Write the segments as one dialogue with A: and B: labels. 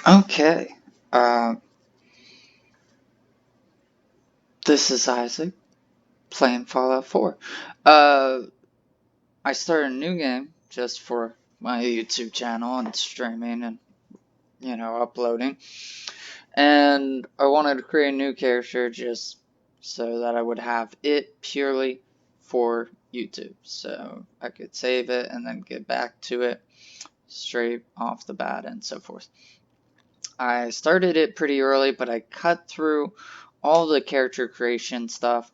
A: Okay, uh, this is Isaac playing Fallout 4. I started a new game just for my YouTube channel and streaming and, uploading. And I wanted to create a new character just so that I would have it purely for YouTube. So I could save it and then get back to it straight off the bat and so forth. I started it pretty early, but I cut through all the character creation stuff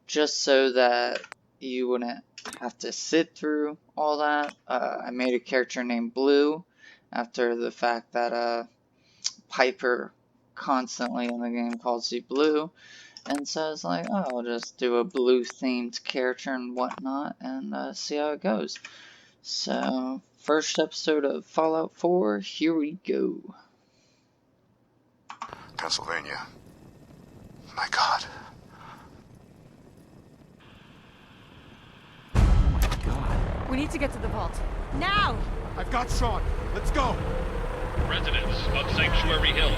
A: just so that you wouldn't have to sit through all that. I made a character named Blue after the fact that Piper constantly in the game calls you Blue, and says like, oh, I'll just do a blue themed character and whatnot and see how it goes. So, first episode of Fallout 4, here we go.
B: Pennsylvania. My God.
C: Oh my God.
D: We need to get to the vault. Now!
E: I've got Sean. Let's go.
F: Residents of Sanctuary Hills,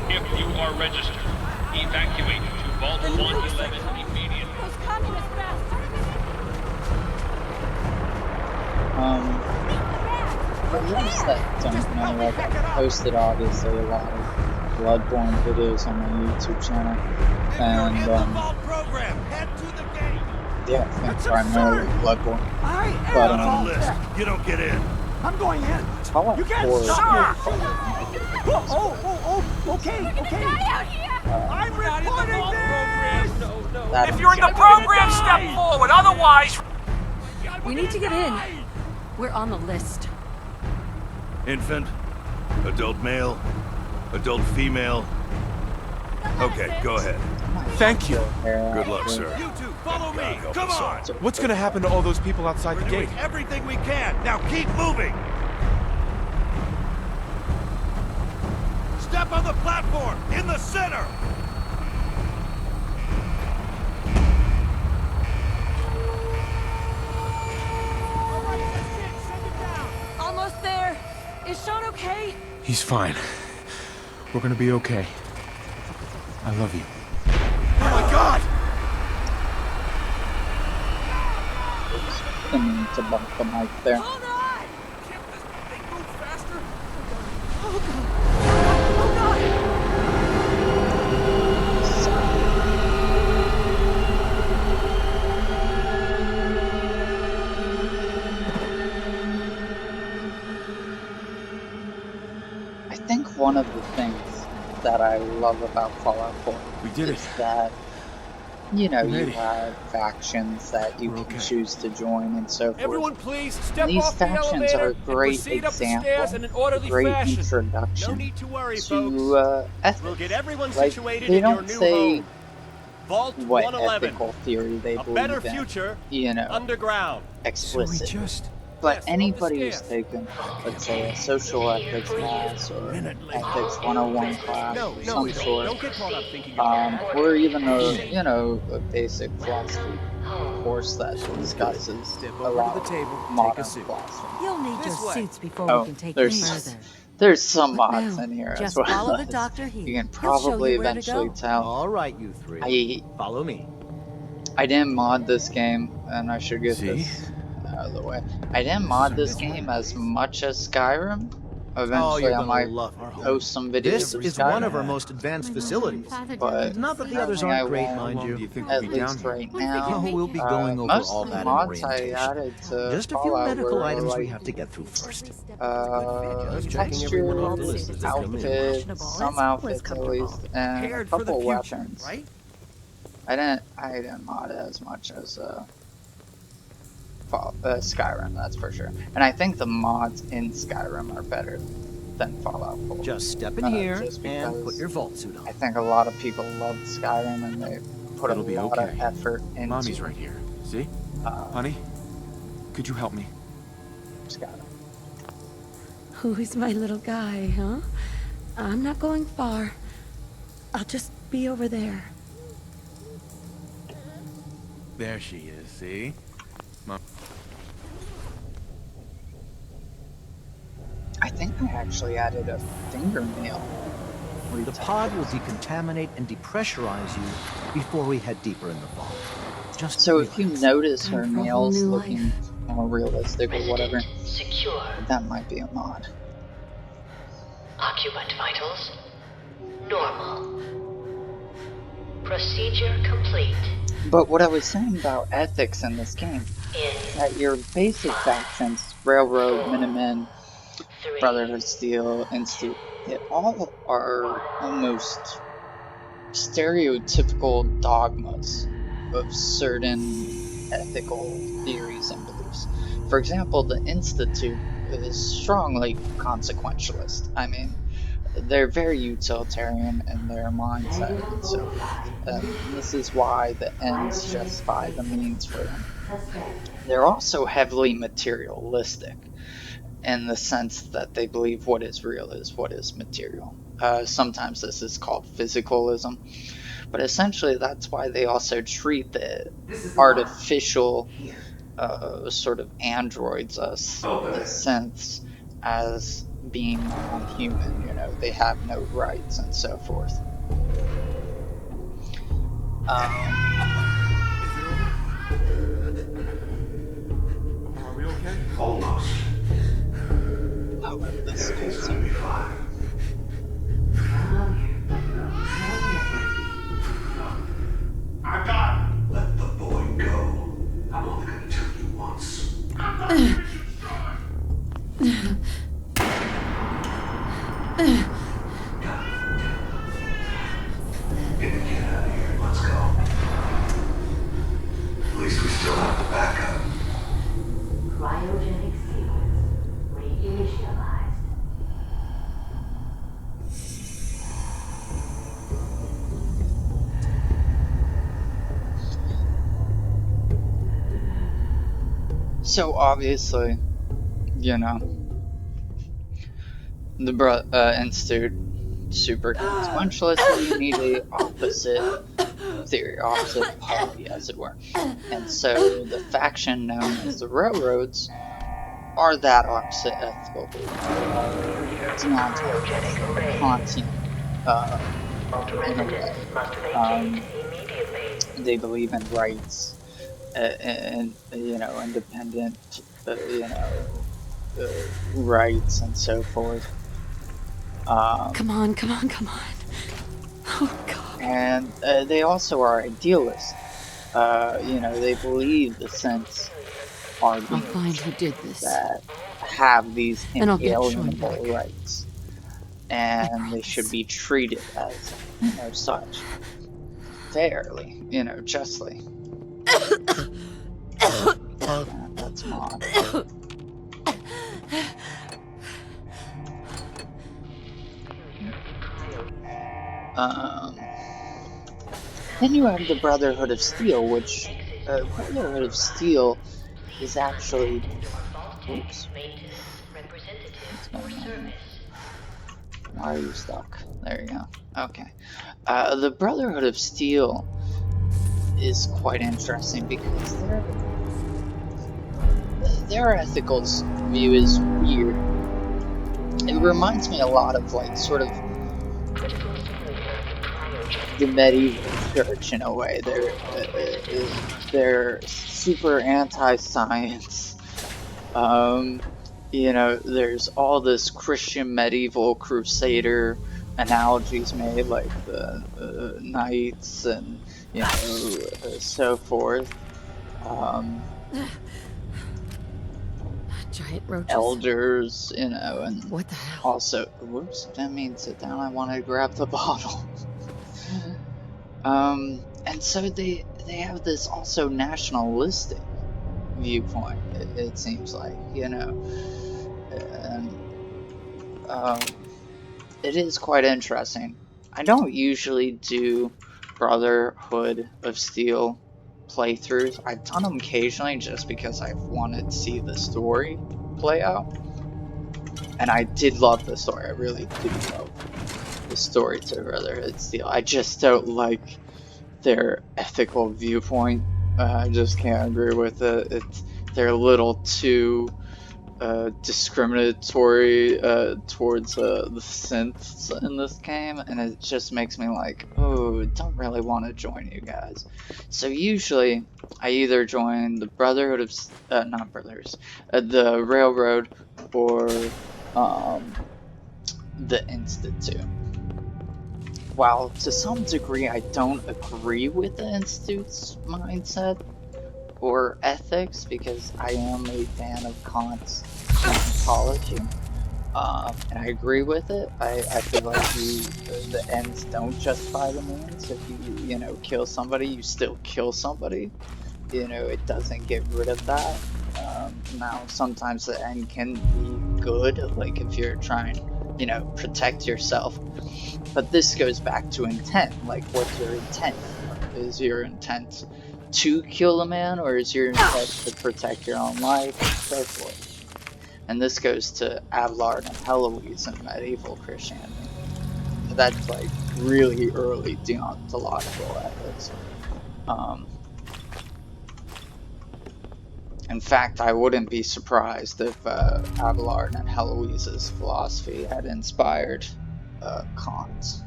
F: if you are registered, evacuate to Vault 111 immediately.
D: Those communist bastards!
A: For those that don't know, like, I posted obviously a lot of Bloodborne videos on my YouTube channel, and
E: Program. Head to the gate.
A: yeah, I think primarily Bloodborne.
E: I am
A: But,
E: on the list. You don't get in. I'm going in.
A: Fallout 4 is
E: Okay.
D: Get out here!
E: I'm reporting this.
A: that
G: If you're in the program, step forward. Otherwise,
D: We need to get in. We're on the list.
E: Infant, adult male, adult female. Okay, go ahead.
C: Thank you.
E: Good luck, sir. You two, follow me. Come on.
C: What's gonna happen to all those people outside the
E: We're
C: gate?
E: doing everything we can. Now keep moving. Step on the platform in the center. All right, that's it. Send it down.
D: Almost there. Is Sean okay?
C: He's fine. We're gonna be okay. I love you.
E: Oh my God!
A: I mean to bump the mic there.
D: Hold on!
E: Can't this thing move faster?
D: Oh God! Oh God!
A: I think one of the things that I love about Fallout 4
C: We did it.
A: is that, you know,
C: We made
A: you
C: it.
A: have factions that you
C: We're
A: can
C: okay.
A: choose to join and so forth.
G: everyone please step
A: These
G: off the
A: factions
G: elevator
A: are a
G: and
A: great
G: proceed up the
A: example,
G: stairs in an orderly
A: great
G: fashion.
E: No
A: introduction
E: need to worry, folks.
A: to ethics.
E: We'll get everyone
A: Like,
E: situated
A: they
E: in your
A: don't
E: new
A: say
E: home. Vault
A: what
E: 111.
A: ethical theory they
E: A
A: believe
E: better
A: in,
E: future
A: you know,
E: underground.
C: So we
A: explicit.
C: just...
A: But
E: Yes,
A: anybody
E: up the
A: who's
E: stairs.
A: taken, let's say, a social ethics class or ethics 101 class
E: No,
A: of
E: no,
A: some
E: we don't.
A: sort,
E: Don't get caught up thinking you're
A: or even a basic philosophy course that discusses a lot of modern philosophy.
D: You'll need
E: This
D: your
E: way.
D: suits before
A: Oh,
D: we can take you
A: there's
D: further.
A: there's some
D: But
A: mods
D: now,
A: in here as
D: just
A: well.
D: follow the
A: as
D: doctor here.
A: You can
D: He'll show
A: probably
D: you where to
A: eventually
D: go.
A: tell.
H: All right, you three.
A: I
H: Follow me.
A: didn't mod this game, and I should get
C: See?
A: this out of the way. I didn't mod this game as much as Skyrim.
H: Oh,
A: Eventually,
H: you're
A: I
H: gonna
A: might
H: love our home.
A: post some videos
H: This
A: of
H: is
A: Skyrim,
H: one of our most advanced facilities.
A: but
H: Not that the others
A: I
H: aren't great,
A: won't,
H: mind
C: How long do you
H: you.
C: think
A: at
C: we'll be down
A: least
C: here?
A: right
H: Oh,
A: now.
H: we'll be going over
A: Most
H: all
A: of the
H: that in
A: mods I
H: orientation.
A: added to
H: Just a few
A: Fallout
H: medical
A: were
H: items we
A: like
H: have to get through first.
A: textures, outfits, some outfits at least, and a
E: Prepared for the
A: couple
E: future,
A: weapons.
E: right?
A: I didn't mod it as much as Skyrim, that's for sure. And I think the mods in Skyrim are better than Fallout 4.
H: Just step in here
A: just
H: and
A: because
H: put your vault suit
A: I
H: on.
A: think a lot of people loved Skyrim and they put
C: It'll
A: a
C: be
A: lot
C: okay.
A: of effort into
C: Mommy's right here. See? Honey? Could you help me?
A: Skyrim.
D: Who's my little guy, huh? I'm not going far. I'll just be over there.
C: There she is, see? Mom.
A: I think I actually added a fingernail.
H: The pod will decontaminate and depressurize you before we head deeper in the vault. Just
A: So
H: relax.
A: if you notice her
D: Time for a whole
A: nails
D: new
A: looking more realistic or whatever,
I: Secure.
A: that might be a mod.
I: Occupant vitals normal. Procedure complete.
A: But what I was saying about ethics in this game,
I: In
A: that your basic factions, Railroad, Minutemen,
I: 3,
A: Brotherhood Steel, Institute, they all are almost stereotypical dogmas of certain ethical theories and beliefs. For example, the Institute is strongly consequentialist. I mean, they're very utilitarian in their mindset and so forth. And this is why the ends justify the means for them. They're also heavily materialistic in the sense that they believe what is real is what is material. Sometimes this is called physicalism, but essentially that's why they also treat the artificial sort of androids, the synths, as being non-human. You know, they have no rights and so forth.
C: Are we okay?
B: Almost.
A: Oh, this
B: Everything's
A: is
B: gonna be fine. I got it. Let the boy go. I'm only gonna tell you once. Get the kid out of here. Let's go. At least we still have the backup.
I: cryogenic sequence reinitialized.
A: so obviously, you know, the Institute super consequentialist, so you need a opposite theory, opposite party, as it were. And so the faction known as the Railroads are that opposite ethical belief. Deontological, Kantian, in a way. They believe in rights and you know, independent, rights and so forth.
D: Come on. Oh, God.
A: And they also are idealists. You know, they believe the synths are
D: I'll
A: beings
D: find who did this.
A: that have these
D: And I'll get Sean
A: inalienable
D: back.
A: rights, and they
D: promise.
A: should be treated as, you know, such, fairly, you know, justly. That's mod. Then you have the Brotherhood of Steel, which Brotherhood of Steel is actually. Oops. What's going on here? Why are you stuck? There you go. Okay. The Brotherhood of Steel is quite interesting because their ethical view is weird. It reminds me a lot of, like, sort of the medieval church in a way. They're super anti-science. You know, there's all this Christian medieval crusader analogies made, like the knights and, you know, so forth.
D: Giant roaches.
A: Elders, you know, and
D: What the hell?
A: also, whoops, didn't mean to sit down. I wanted to grab the bottle. And so they have this also nationalistic viewpoint. It seems like, you know, and it is quite interesting. I don't usually do Brotherhood of Steel playthroughs. I've done them occasionally just because I've wanted to see the story play out. And I did love the story. I really did love the story to Brotherhood of Steel. I just don't like their ethical viewpoint. I just can't agree with it. They're a little too discriminatory towards the synths in this game, and it just makes me like, oh, don't really want to join you guys. So usually I either join the Brotherhood of not Brothers, the Railroad, or the Institute. While to some degree I don't agree with the Institute's mindset or ethics, because I am a fan of Kant's ontology, and I agree with it. I feel like the ends don't justify the means. If you know, kill somebody, you still kill somebody. You know, it doesn't get rid of that. Now, sometimes the end can be good, like if you're trying, you know, protect yourself. But this goes back to intent. Like, what's your intent? Is your intent to kill a man, or is your intent to protect your own life, and so forth? And this goes to Abelard and Heloise in medieval Christianity. That's like really early deontological ethics. In fact, I wouldn't be surprised if Abelard and Heloise's philosophy had inspired Kant.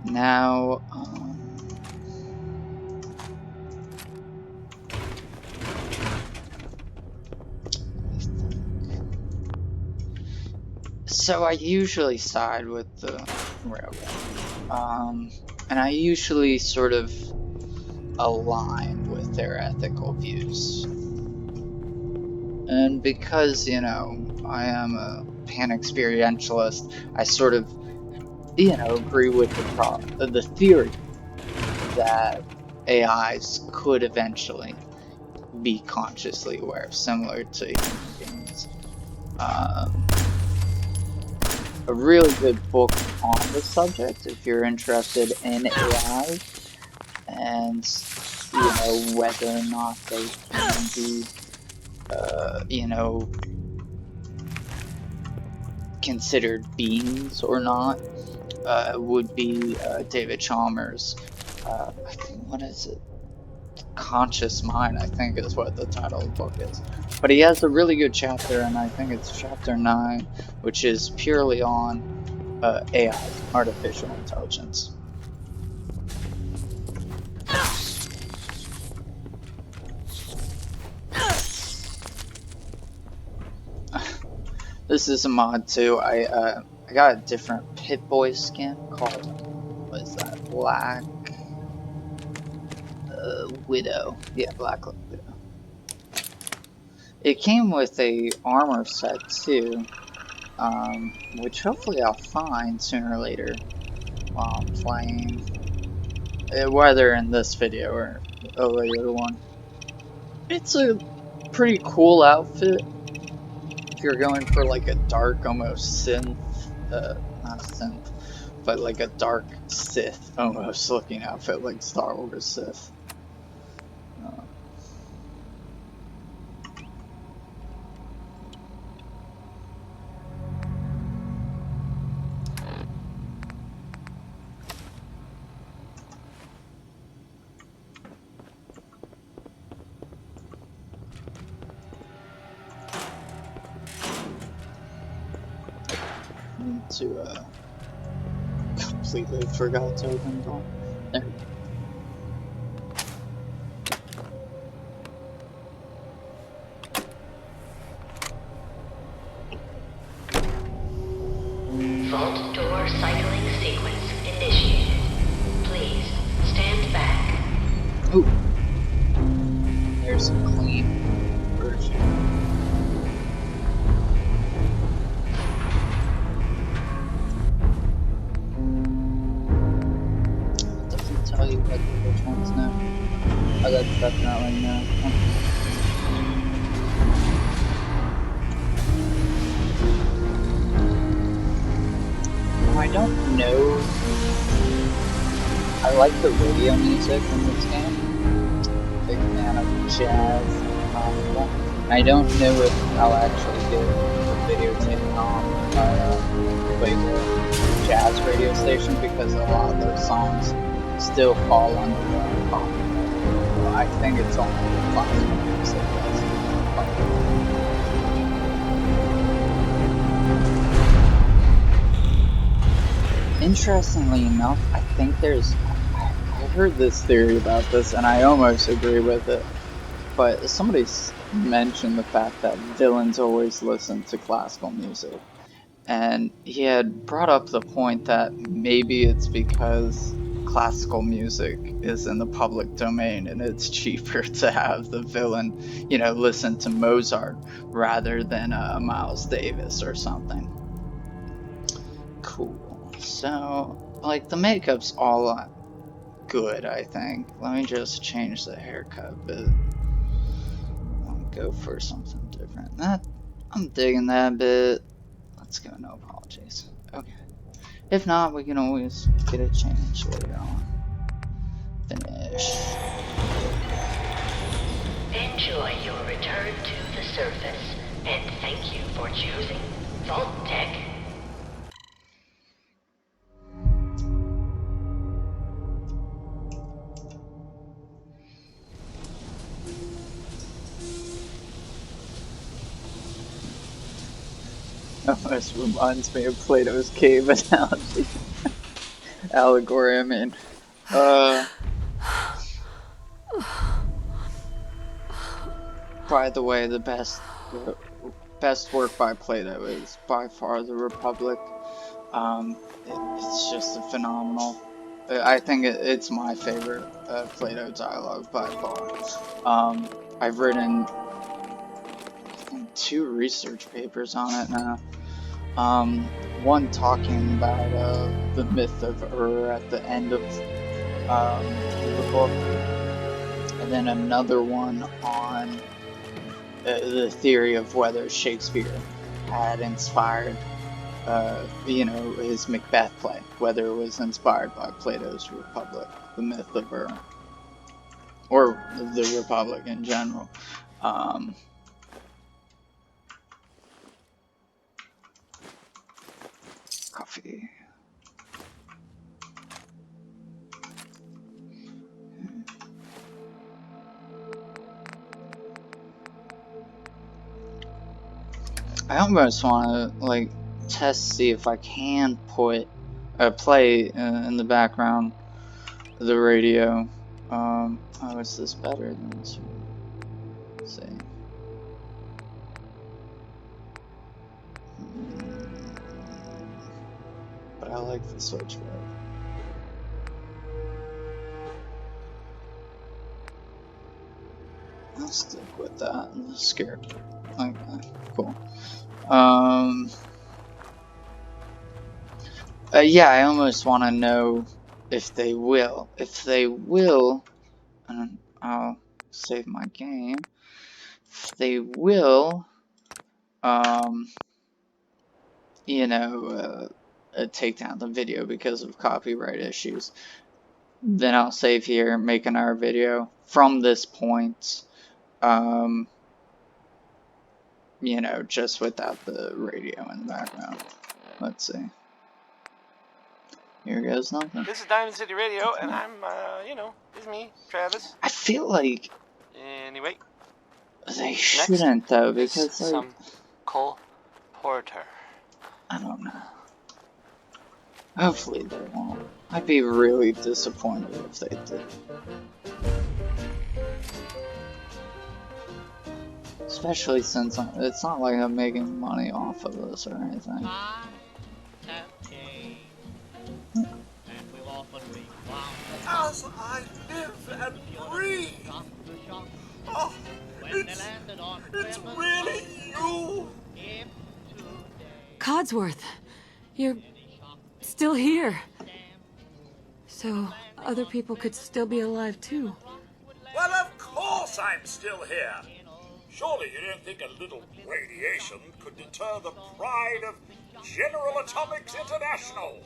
A: Now, so I usually side with the Railroad, and I usually sort of align with their ethical views. And because, you know, I am a pan-experientialist, I sort of, you know, agree with the theory that AIs could eventually be consciously aware, similar to human beings. A really good book on the subject, if you're interested in AI and, you know, whether or not they can be, you know, considered beings or not, would be David Chalmers' I think, what is it? Conscious Mind, I think is what the title of the book is. But he has a really good chapter, and I think it's chapter 9, which is purely on AI, artificial intelligence. This is a mod too. I got a different Pip-Boy skin called, what is that, Black Widow. Yeah, Black Widow. It came with a armor set too, which hopefully I'll find sooner or later while I'm playing, whether in this video or a later one. It's a pretty cool outfit if you're going for like a dark, almost synth, not synth, but like a dark Sith almost looking outfit, like Star Wars Sith. To completely forgot to open the door. There we
I: go. Vault door cycling sequence initiated. Please stand back.
A: Ooh. There's a clean version. Tell you what which ones now. Oh, that's definitely no. I don't know. I like the radio music in this game. Big fan of jazz and opera. I don't know if I'll actually get the videotape on radio station because a lot of those songs still fall under copyright. Well, I think it's only classical music that's copyrighted. Interestingly enough, I think I heard this theory about this, and I almost agree with it. But somebody mentioned the fact that villains always listen to classical music. And he had brought up the point that maybe it's because classical music is in the public domain and it's cheaper to have the villain, listen to Mozart rather than Miles Davis or something. Cool. So, like, the makeup's all good, I think. Let me just change the haircut a bit. I'll go for something different. I'm digging that bit. Let's go, no apologies. Okay. If not, we can always get it changed later on. Finish.
I: Enjoy your return to the surface, and thank you for choosing Vault Tech.
A: Almost reminds me of Plato's cave analogy. Allegory, I mean. By the way, the best work by Plato is by far the Republic. It's just a phenomenal. I think it's my favorite Plato dialogue by far. I've written, I think, 2 research papers on it now. One talking about the myth of at the end of the book, and then another one on the theory of whether Shakespeare had inspired, his Macbeth play, whether it was inspired by Plato's Republic, the myth of or the Republic in general. Coffee. I almost want to, like, see if I can put play in the background the radio. Oh, is this better than this one? Let's see. But I like the switchblade. I'll stick with that. The scared. Okay, cool. Yeah, I almost want to know if they will. If they will, and I'll save my game. If they will, take down the video because of copyright issues, then I'll save here, make another video from this point, just without the radio in the background. Let's see. Here goes nothing.
G: This is Diamond City Radio, and I'm, it's me, Travis.
A: I feel like
G: Anyway,
A: they shouldn't, though, because, like,
G: some Cole Porter.
A: I don't know. Hopefully they won't. I'd be really disappointed if they did. Especially since it's not like I'm making money off of this or anything.
B: As I live and breathe. Oh, it's really you.
D: Codsworth, you're still here. So other people could still be alive too.
B: Well, of course I'm still here. Surely you don't think a little radiation could deter the pride of General Atomics International?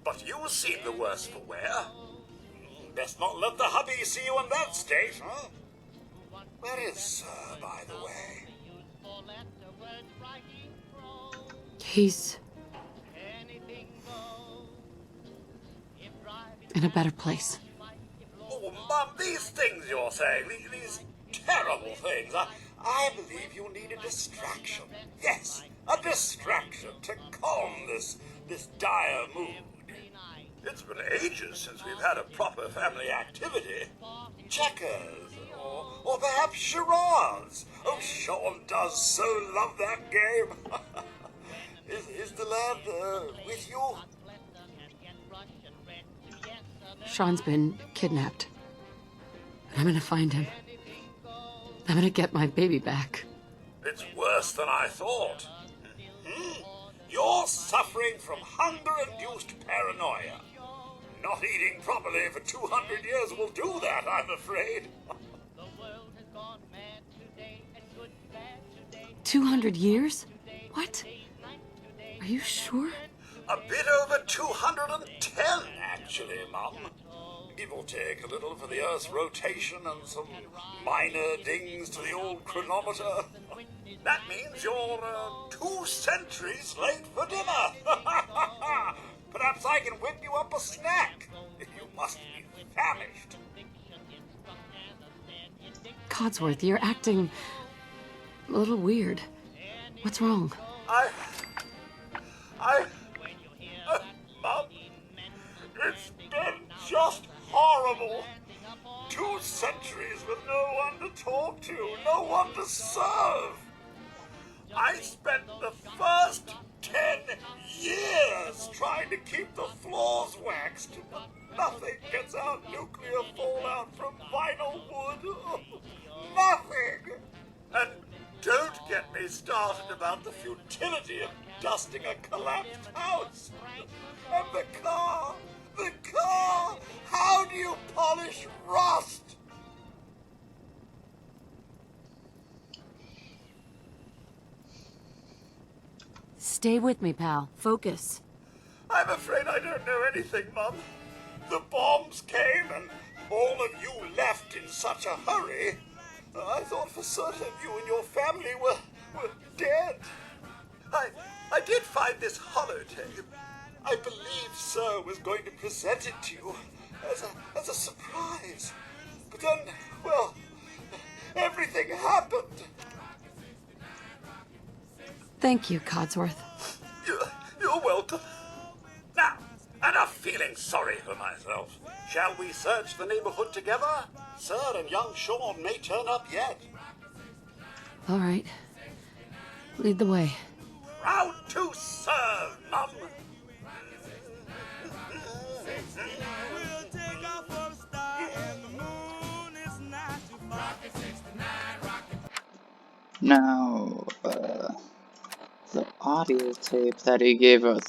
B: But you've seen the worse for wear. Best not let the hubby see you in that state, huh? Where is Sir, by the way?
D: He's in a better place.
B: Oh, Mum, these things you're saying, these terrible things, I believe you need a distraction. Yes, a distraction to calm this dire mood. It's been ages since we've had a proper family activity. Checkers, or perhaps charades. Oh, Sean does so love that game. Is the lad with you?
D: Sean's been kidnapped. I'm gonna find him. I'm gonna get my baby back.
B: It's worse than I thought. You're suffering from hunger-induced paranoia. Not eating properly for 200 years will do that, I'm afraid.
D: 200 years? What? Are you sure?
B: A bit over 210, actually, Mum. Give or take a little for the Earth's rotation and some minor dings to the old chronometer. That means you're 2 centuries late for dinner. Perhaps I can whip you up a snack. You must be famished.
D: Codsworth, you're acting a little weird. What's wrong?
B: Mum, it's been just horrible. 2 centuries with no one to talk to, no one to serve. I spent the first 10 years trying to keep the floors waxed, but nothing gets out nuclear fallout from vinyl wood. Nothing! And don't get me started about the futility of dusting a collapsed house. And the car! How do you polish rust?
D: Stay with me, pal. Focus.
B: I'm afraid I don't know anything, Mum. The bombs came and all of you left in such a hurry. I thought for certain you and your family were dead. I did find this holotape. I believe Sir was going to present it to you as a surprise. But then, well, everything happened.
D: Thank you, Codsworth.
B: You're welcome. Now, enough feeling sorry for myself. Shall we search the neighborhood together? Sir and young Sean may turn up yet.
D: All right. Lead the way.
B: Proud to serve, Mum.
A: Now, the audio tape that he gave us,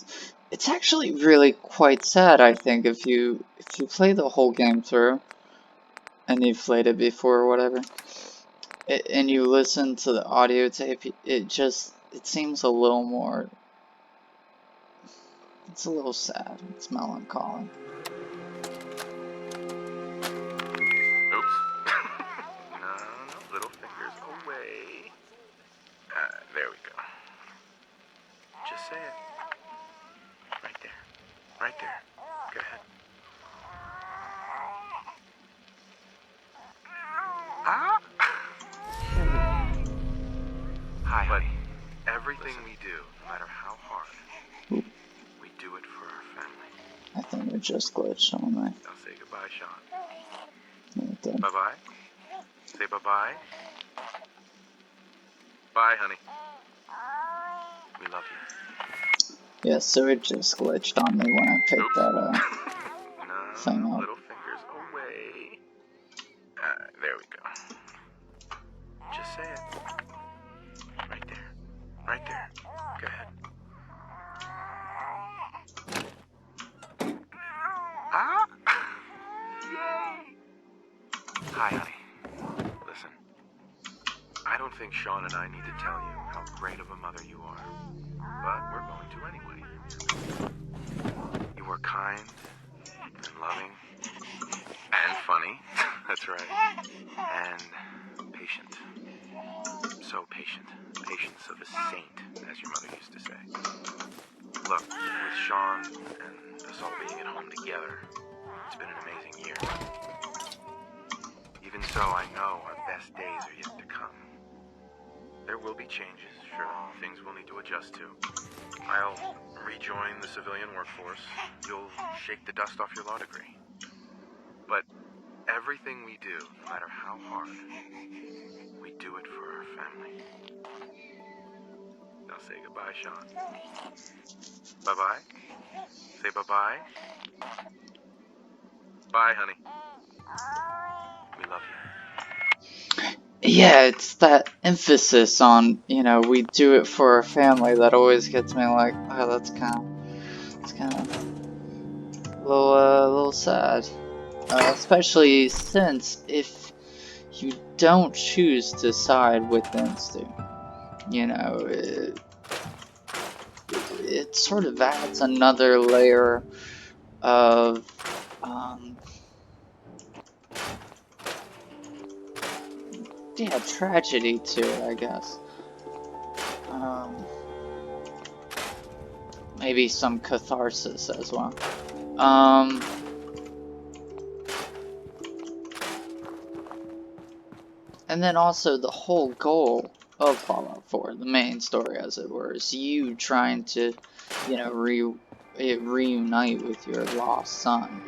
A: it's actually really quite sad, I think, if you play the whole game through, and you've played it before or whatever, and you listen to the audio tape, it seems a little more, it's a little sad, it's melancholy.
C: Oops. No, little fingers away. There we go. Just say it. Right there. Right there. Go ahead. Ah! Hi, honey. Everything we do, no matter how hard, we do it for our family.
A: I think it just glitched on me.
C: Now say goodbye, Sean.
A: No, it didn't.
C: Bye-bye. Say bye-bye. Bye, honey. We love you.
A: Yeah, so it just glitched on me when I picked that
C: No,
A: thing up.
C: little fingers away. There we go. Just say it. Right there. Right there. Go ahead. Ah! Yay! Hi, honey. Listen. I don't think Sean and I need to tell you how great of a mother you are. But we're going to anyway. You were kind and loving and funny. That's right. And patient. So patient. Patience of a saint, as your mother used to say. Look, with Sean and us all being at home together, It's been an amazing year. Even so, I know our best days are yet to come. There will be changes, sure. Things we'll need to adjust to. I'll rejoin the civilian workforce. You'll shake the dust off your law degree. But everything we do, no matter how hard, we do it for our family. Now say goodbye, Sean. Bye-bye. Say bye-bye. Bye, honey. We love you.
A: Yeah, it's that emphasis on, you know, we do it for our family that always gets me like, oh, that's kind of a little sad. Especially since if you don't choose to side with Instu, you know, it sort of adds another layer of, yeah, tragedy to it, I guess. Maybe some catharsis as well. And then also the whole goal of Fallout 4, the main story as it were, is you trying to, you know, reunite with your lost son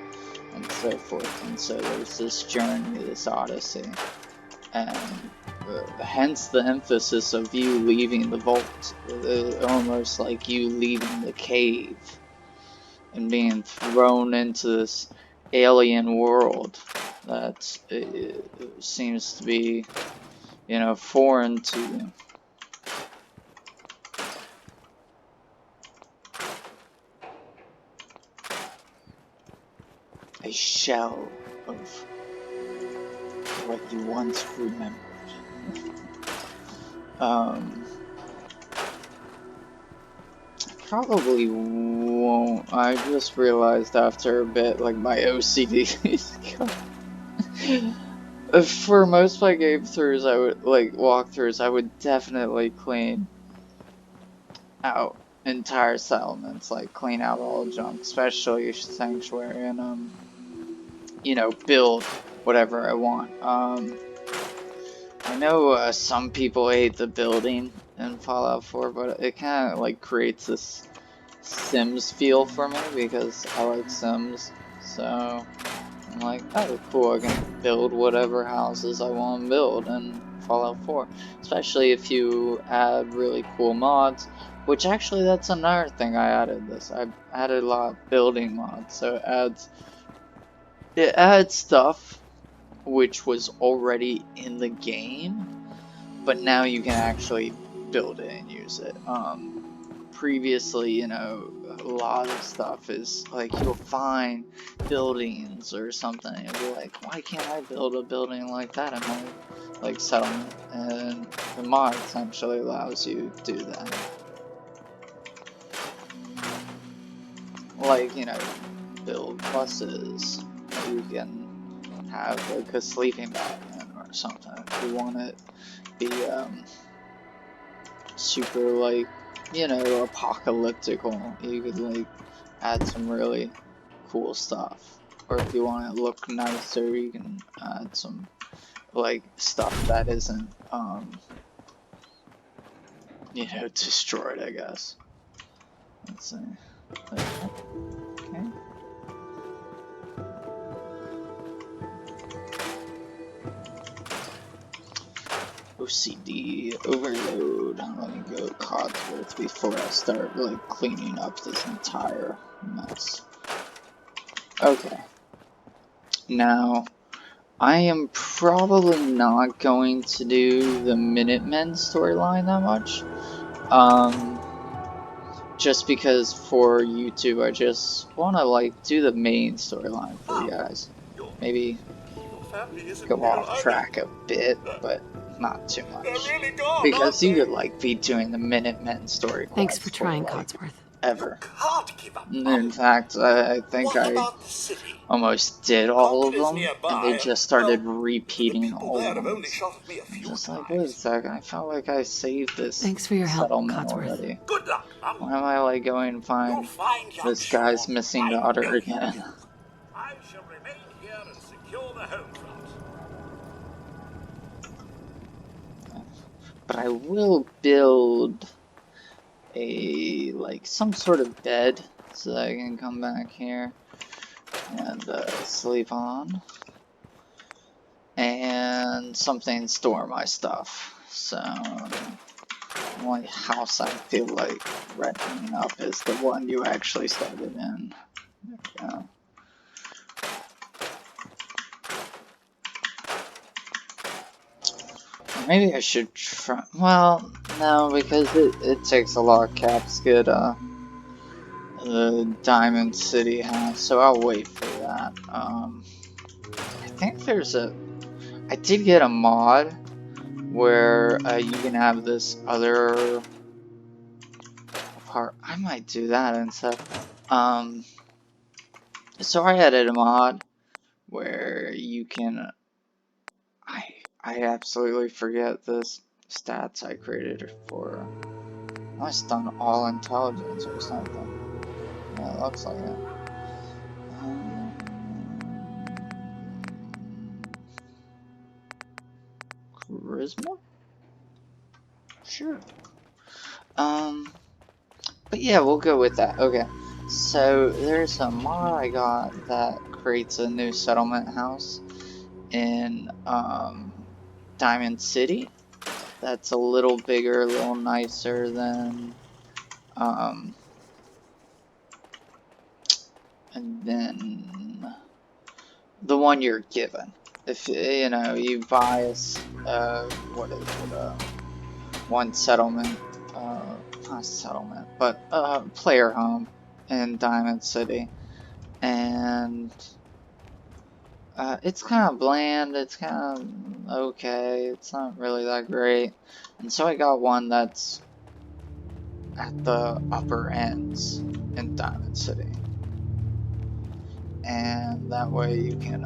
A: and so forth. And so there's this journey, this odyssey, and hence the emphasis of you leaving the vault, almost like you leaving the cave and being thrown into this alien world that seems to be, you know, foreign to you. A shell of what you once remembered. Probably won't. I just realized after a bit, like, my OCD is going. For most of my game throughs, I would, like, walkthroughs, I would definitely clean out entire settlements, like, clean out all junk, especially Sanctuary, and, you know, build whatever I want. I know some people hate the building in Fallout 4, but it kind of like creates this Sims feel for me because I like Sims. So I'm like, oh cool, I can build whatever houses I want to build in Fallout 4. Especially if you add really cool mods, which actually that's another thing I added this. I added a lot of building mods, so it adds stuff which was already in the game, but now you can actually build it and use it. Previously, you know, a lot of stuff is like you'll find buildings or something and be like, why can't I build a building like that in my like settlement? And the mod essentially allows you to do that. Like, you know, build buses, or you can have like a sleeping bag or something if you want it be super like, you know, apocalyptical. You could like add some really cool stuff, or if you want it to look nicer, you can add some like stuff that isn't you know, destroyed, I guess. Let's see. Okay. OCD overload. Let me go Codsworth before I start like cleaning up this entire mess. Okay. Now, I am probably not going to do the Minutemen storyline that much. Just because for YouTube I just want to like do the main storyline for you guys. Maybe go off track a bit, but not too much. Because you could like be doing the Minutemen story quest.
D: Thanks for trying,
A: like,
D: Codsworth.
A: ever. In fact, I think I almost did all of them, and they just started repeating all of them. I'm just like, wait a second, I felt like I saved this
D: Thanks for your help,
A: settlement
D: Codsworth.
A: already. Why am I like going to find this guy's missing daughter again?
B: the home front.
A: But I will build some sort of bed so that I can come back here and sleep on, and something to store my stuff. So the only house I feel like renting up is the one you actually started in. There we go. Maybe I should try. Well, no, because it takes a lot of caps to get the Diamond City house, so I'll wait for that. I think there's I did get a mod where you can have this other part. I might do that instead. So I added a mod where you can. I absolutely forget this stats I created for. I must have done all intelligence or something. Yeah, it looks like it. Charisma? Sure. But yeah, we'll go with that. Okay. So there's a mod I got that creates a new settlement house in Diamond City. That's a little bigger, a little nicer than and then the one you're given. If you know you buy what is it, one settlement, not settlement, but player home in Diamond City, and it's kind of bland. It's kind of okay. It's not really that great, and so I got one that's at the upper ends in Diamond City, and that way you can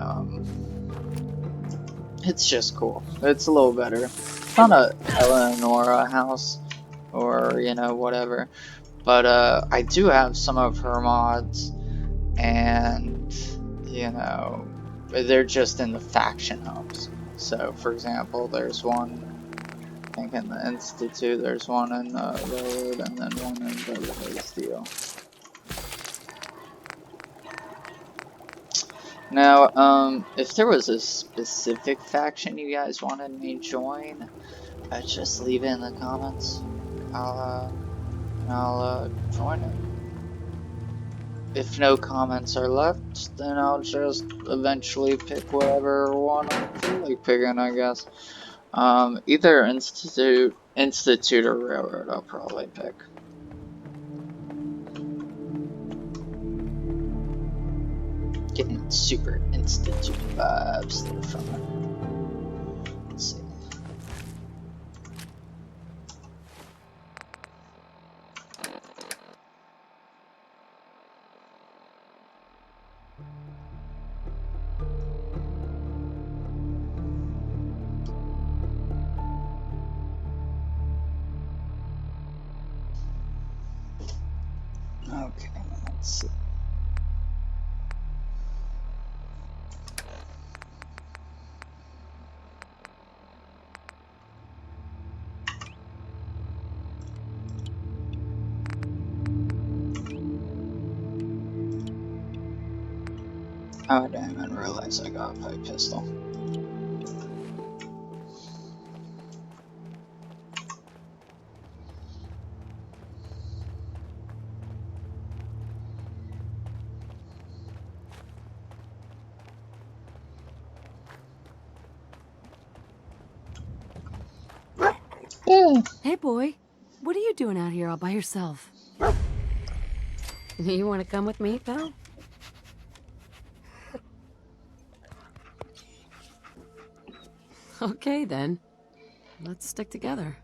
A: it's just cool. It's a little better. It's not a Eleonora house or you know whatever, but I do have some of her mods, and you know they're just in the faction homes. So for example, there's one I think in the Institute, there's one in Road, and then one in Beverly Steel. Now, if there was a specific faction you guys wanted me to join, just leave it in the comments. I'll join it. If no comments are left, then I'll just eventually pick whatever one I feel like picking, I guess. Either Institute or Railroad I'll probably pick. Getting super Institute vibes there from it. Let's see. Okay, let's see. Oh, damn, I didn't realize I got a pipe pistol. Yeah.
D: Hey, boy. What are you doing out here all by yourself? You want to come with me, pal? Okay, then. Let's stick together.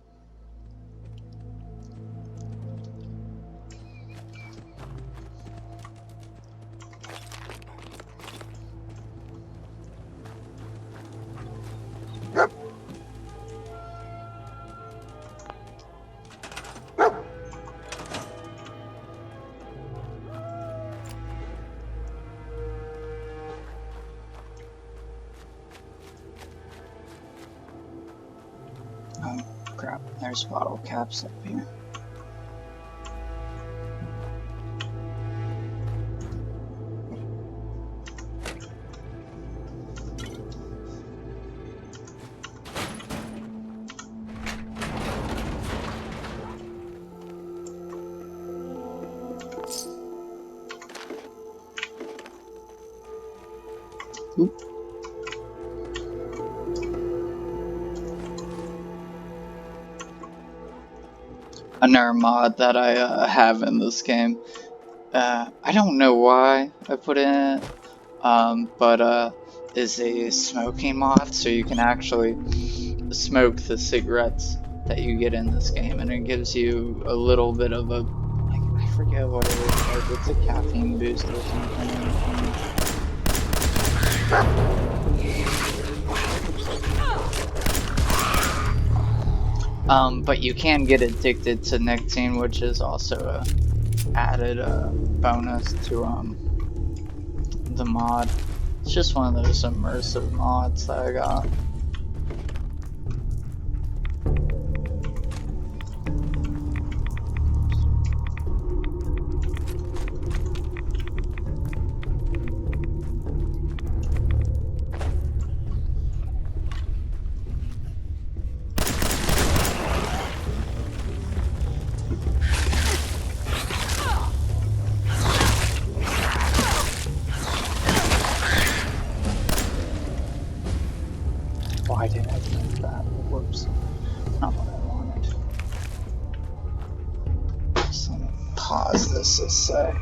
A: crap. There's bottle caps up here. Oop. Another mod that I have in this game. I don't know why I put it in it, but is a smoking mod, so you can actually smoke the cigarettes that you get in this game, and it gives you a little bit of a, like, I forget what it is, like it's a caffeine boost or something. But you can get addicted to nicotine, which is also a added bonus to the mod. It's just one of those immersive mods that I got. Why did I think that? Whoops. Not what I wanted. Just let me pause this a sec.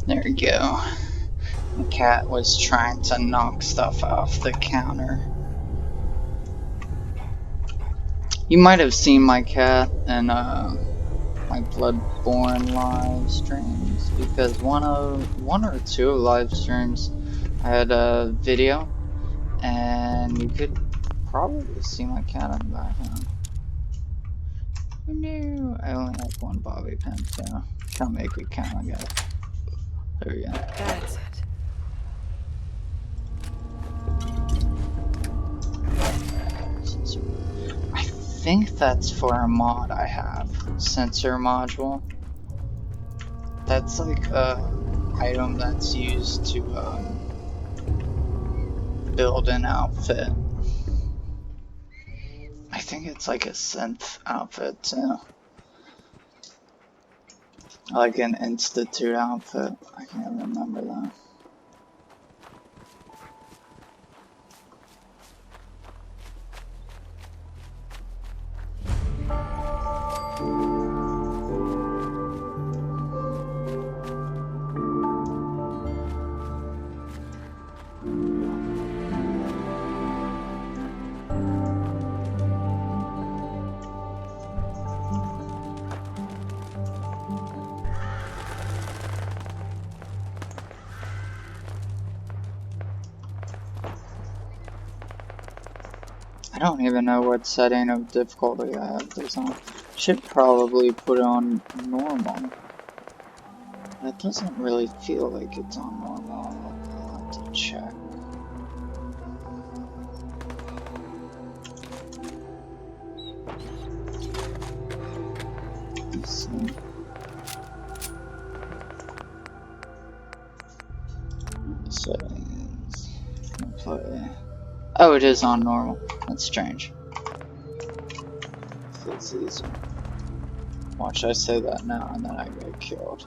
A: There we go. The cat was trying to knock stuff off the counter. You might have seen my cat in my Bloodborne live streams, because one or two live streams I had a video, and you could probably see my cat in the background. Who knew? I only have one bobby pin, so can't make it count, I guess. There we go.
J: That's it.
A: I think that's for a mod I have. Sensor module. That's like a item that's used to build an outfit. I think it's like a synth outfit too. Like an Institute outfit. I can't remember that. I don't even know what setting of difficulty I have this on. Should probably put it on normal. That doesn't really feel like it's on normal. I'll have to check. Let's see. Settings. Play. Oh, it is on normal. That's strange. It's easy. Watch, I say that now and then I get killed.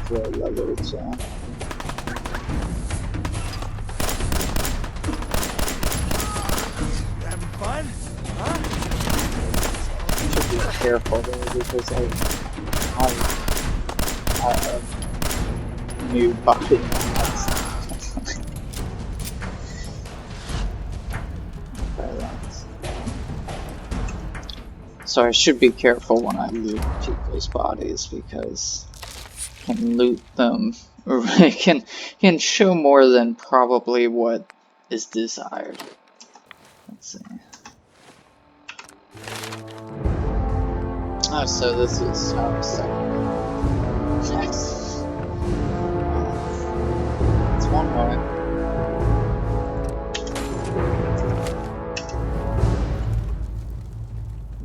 A: Level, so. careful though, because I have a new body mods. So I should be careful when I loot people's bodies, because I can loot them, or I can show more than probably what is desired. Let's see. Oh, so this is Yes. It's one way.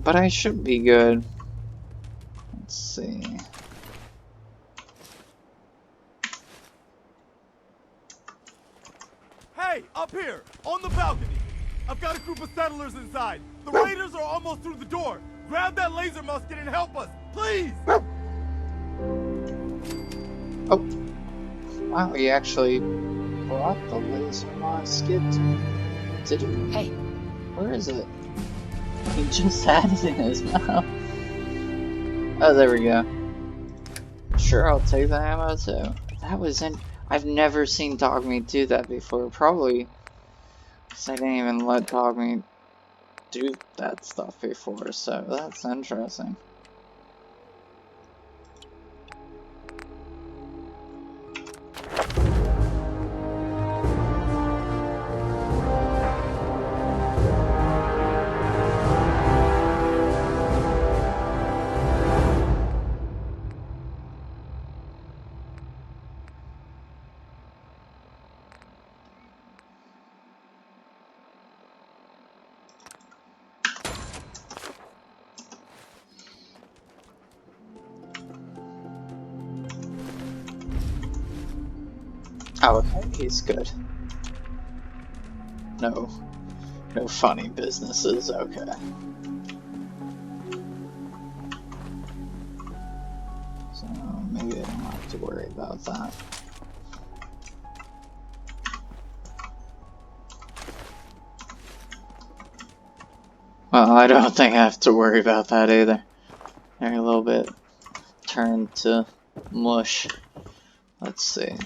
A: But I should be good. Let's see.
E: Hey, up here, on the balcony. I've got a group of settlers inside. The raiders are almost through the door. Grab that laser musket and help us, please!
A: Oh. Wow, he actually brought the laser musket. Did he?
D: Hey.
A: Where is it? He just had it in his mouth. Oh, there we go. Sure, I'll take the ammo too. That was in. I've never seen Dogmeat do that before. Probably because I didn't even let Dogmeat do that stuff before, so that's interesting. Oh, okay, he's good. No funny businesses, okay. So maybe I don't have to worry about that. Well, I don't think I have to worry about that either. They're a little bit turned to mush. Let's see.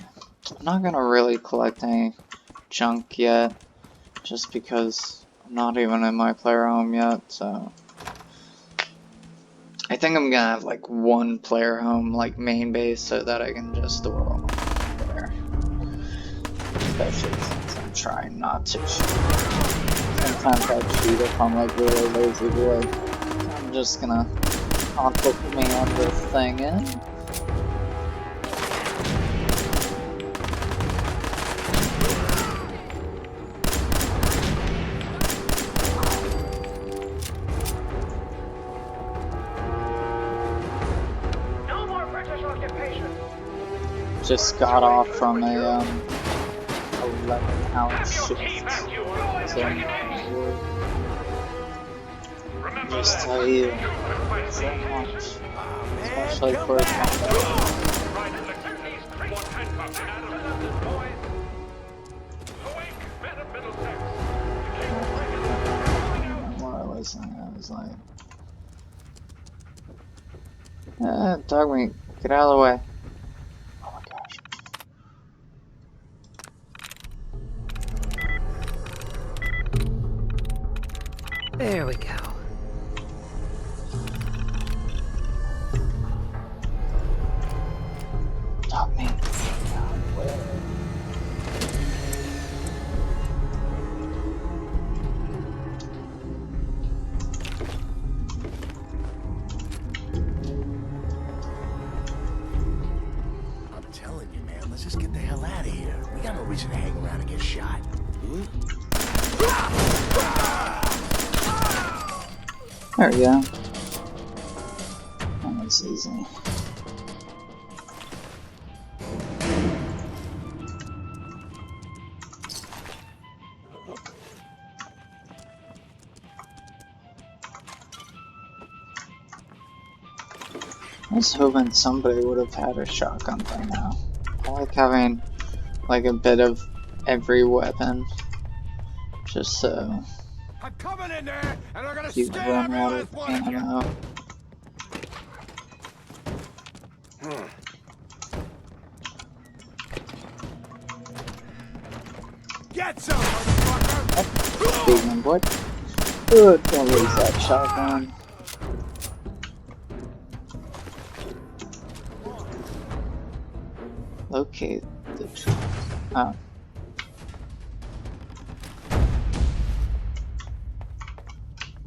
A: I'm not gonna really collect any junk yet, just because I'm not even in my player home yet, so I think I'm gonna have like one player home, like main base, so that I can just store all there. Especially since I'm trying not to cheat. Sometimes I cheat if I'm like really lazy boy. So I'm just gonna put command this thing in. Just got off from a 11-hour shift, so just tell you so much, especially for a what I was saying, I was like, Dogmeat, get out of the way.
D: There we go.
A: Dogmeat.
J: I'm telling you, man, let's just get the hell out of here. We got no reason to hang around and get shot.
A: There we go. That was easy. I was hoping somebody would have had a shotgun by now. I like having like a bit of every weapon, just so
E: I'm coming in there, and I'm gonna
A: you
E: stab
A: run
E: every
A: out
E: last
A: of
E: one of you.
A: ammo.
E: Get some, motherfucker!
A: Big one, boy. Good, don't lose that shotgun. Locate the tree. Oh.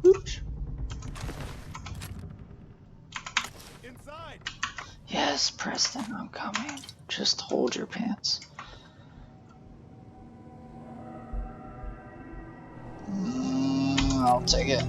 A: Oops.
E: Inside.
A: Yes, Preston, I'm coming. Just hold your pants. I'll take it.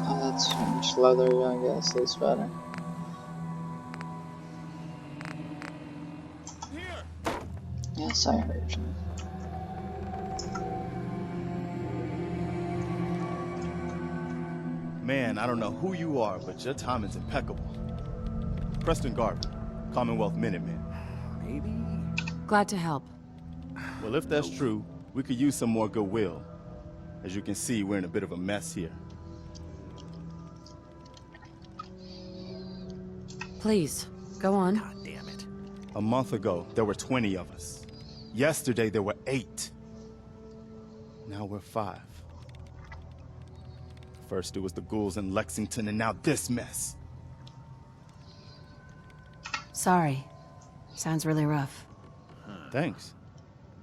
A: Oh, that's so much leather, I guess it's better.
E: Here.
A: Yes, I heard you.
E: Man, I don't know who you are, but your timing's impeccable. Preston Garvey, Commonwealth Minutemen.
J: Maybe.
D: Glad to help.
E: Well, if that's true, we could use some more goodwill. As you can see, we're in a bit of a mess here.
D: Please, go on.
J: God damn it.
E: A month ago, there were 20 of us. Yesterday, there were 8. Now we're 5. First, it was the ghouls in Lexington, and now this mess.
D: Sorry. Sounds really rough.
E: Thanks.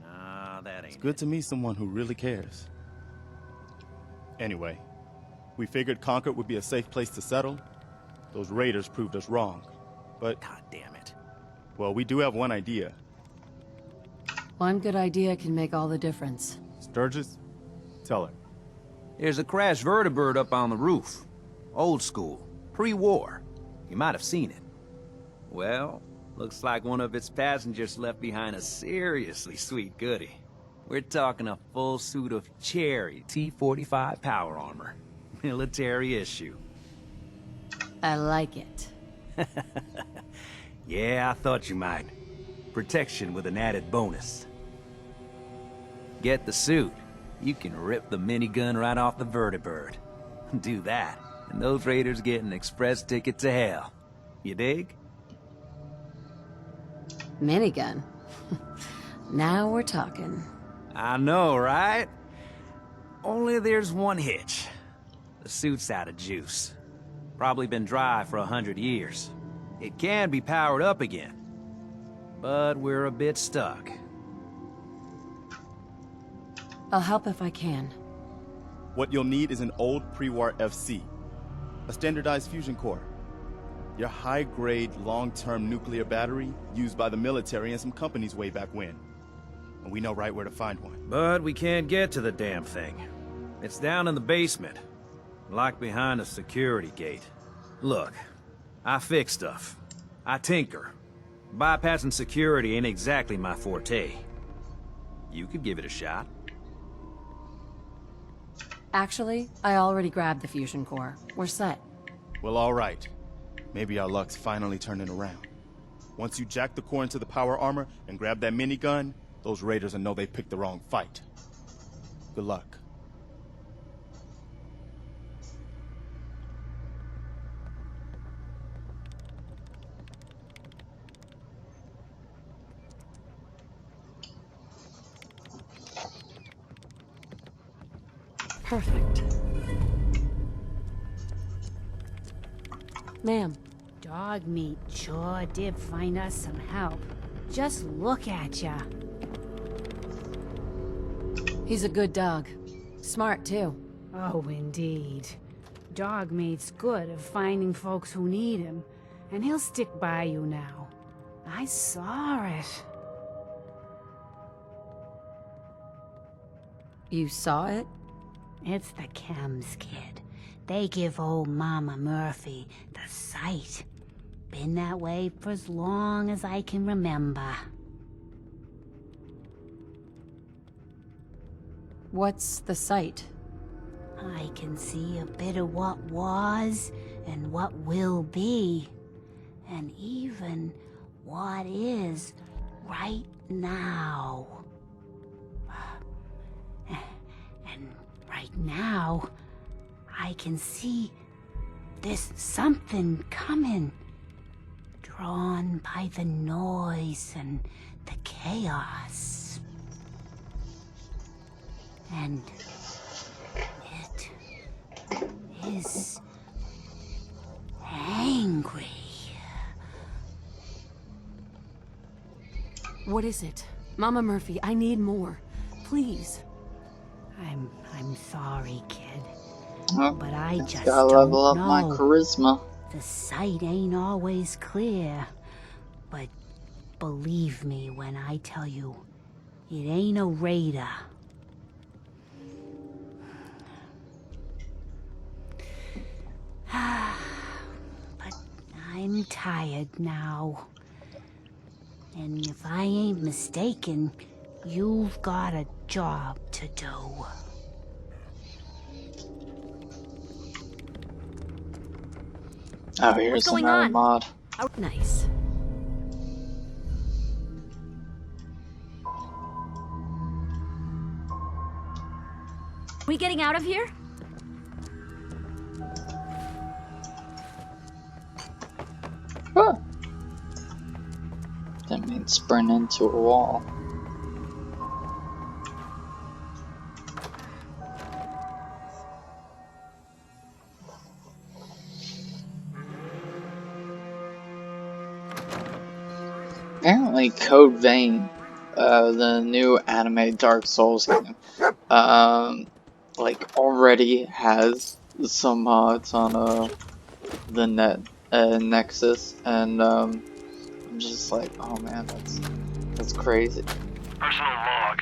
J: Nah, that ain't
E: It's good to meet someone who really cares. Anyway, we figured Concord would be a safe place to settle. Those raiders proved us wrong. But,
J: God damn it.
E: well, we do have one idea.
D: One good idea can make all the difference.
E: Sturgis, tell her.
K: There's a crashed vertibird up on the roof. Old school, pre-war. You might have seen it. Well, looks like one of its passengers left behind a seriously sweet goodie. We're talking a full suit of cherry T-45 power armor. Military issue.
D: I like it.
K: Yeah, I thought you might. Protection with an added bonus. Get the suit. You can rip the minigun right off the vertibird. Do that, and those raiders get an express ticket to hell. You dig?
D: Minigun. Now we're talking.
K: I know, right? Only there's one hitch. The suit's out of juice. Probably been dry for 100 years. It can be powered up again. But we're a bit stuck.
D: I'll help if I can.
E: What you'll need is an old pre-war FC, a standardized fusion core, your high-grade, long-term nuclear battery used by the military and some companies way back when. And we know right where to find one.
K: But we can't get to the damn thing. It's down in the basement, locked behind a security gate. Look, I fix stuff. I tinker. Bypassing security ain't exactly my forte. You could give it a shot.
D: Actually, I already grabbed the fusion core. We're set.
E: Well, all right. Maybe our luck's finally turning around. Once you jack the core into the power armor and grab that minigun, those raiders will know they picked the wrong fight. Good luck.
D: Perfect. Ma'am.
L: Dog meat sure did find us some help. Just look at ya.
D: He's a good dog. Smart, too.
L: Oh, indeed. Dog meat's good at finding folks who need him, and he'll stick by you now. I saw it.
D: You saw it?
L: It's the chems, kid. They give old Mama Murphy the sight. Been that way for as long as I can remember.
D: What's the sight?
L: I can see a bit of what was and what will be, and even what is right now. And right now, I can see there's something coming, drawn by the noise and the chaos. And it is angry.
D: What is it? Mama Murphy, I need more. Please.
L: I'm sorry, kid.
A: Oh,
L: But I just
A: gotta
L: don't
A: level up
L: know.
A: my charisma.
L: The sight ain't always clear. But believe me when I tell you, it ain't a raider. But I'm tired now. And if I ain't mistaken, you've got a job to do.
A: Oh, here's another mod.
D: Oh, nice.
M: We getting out of here?
A: Huh. Didn't mean sprint into a wall. Apparently Code Vein, the new anime Dark Souls game, like already has some mods on the Nexus, and I'm just like, oh man, that's crazy.
C: Personal log.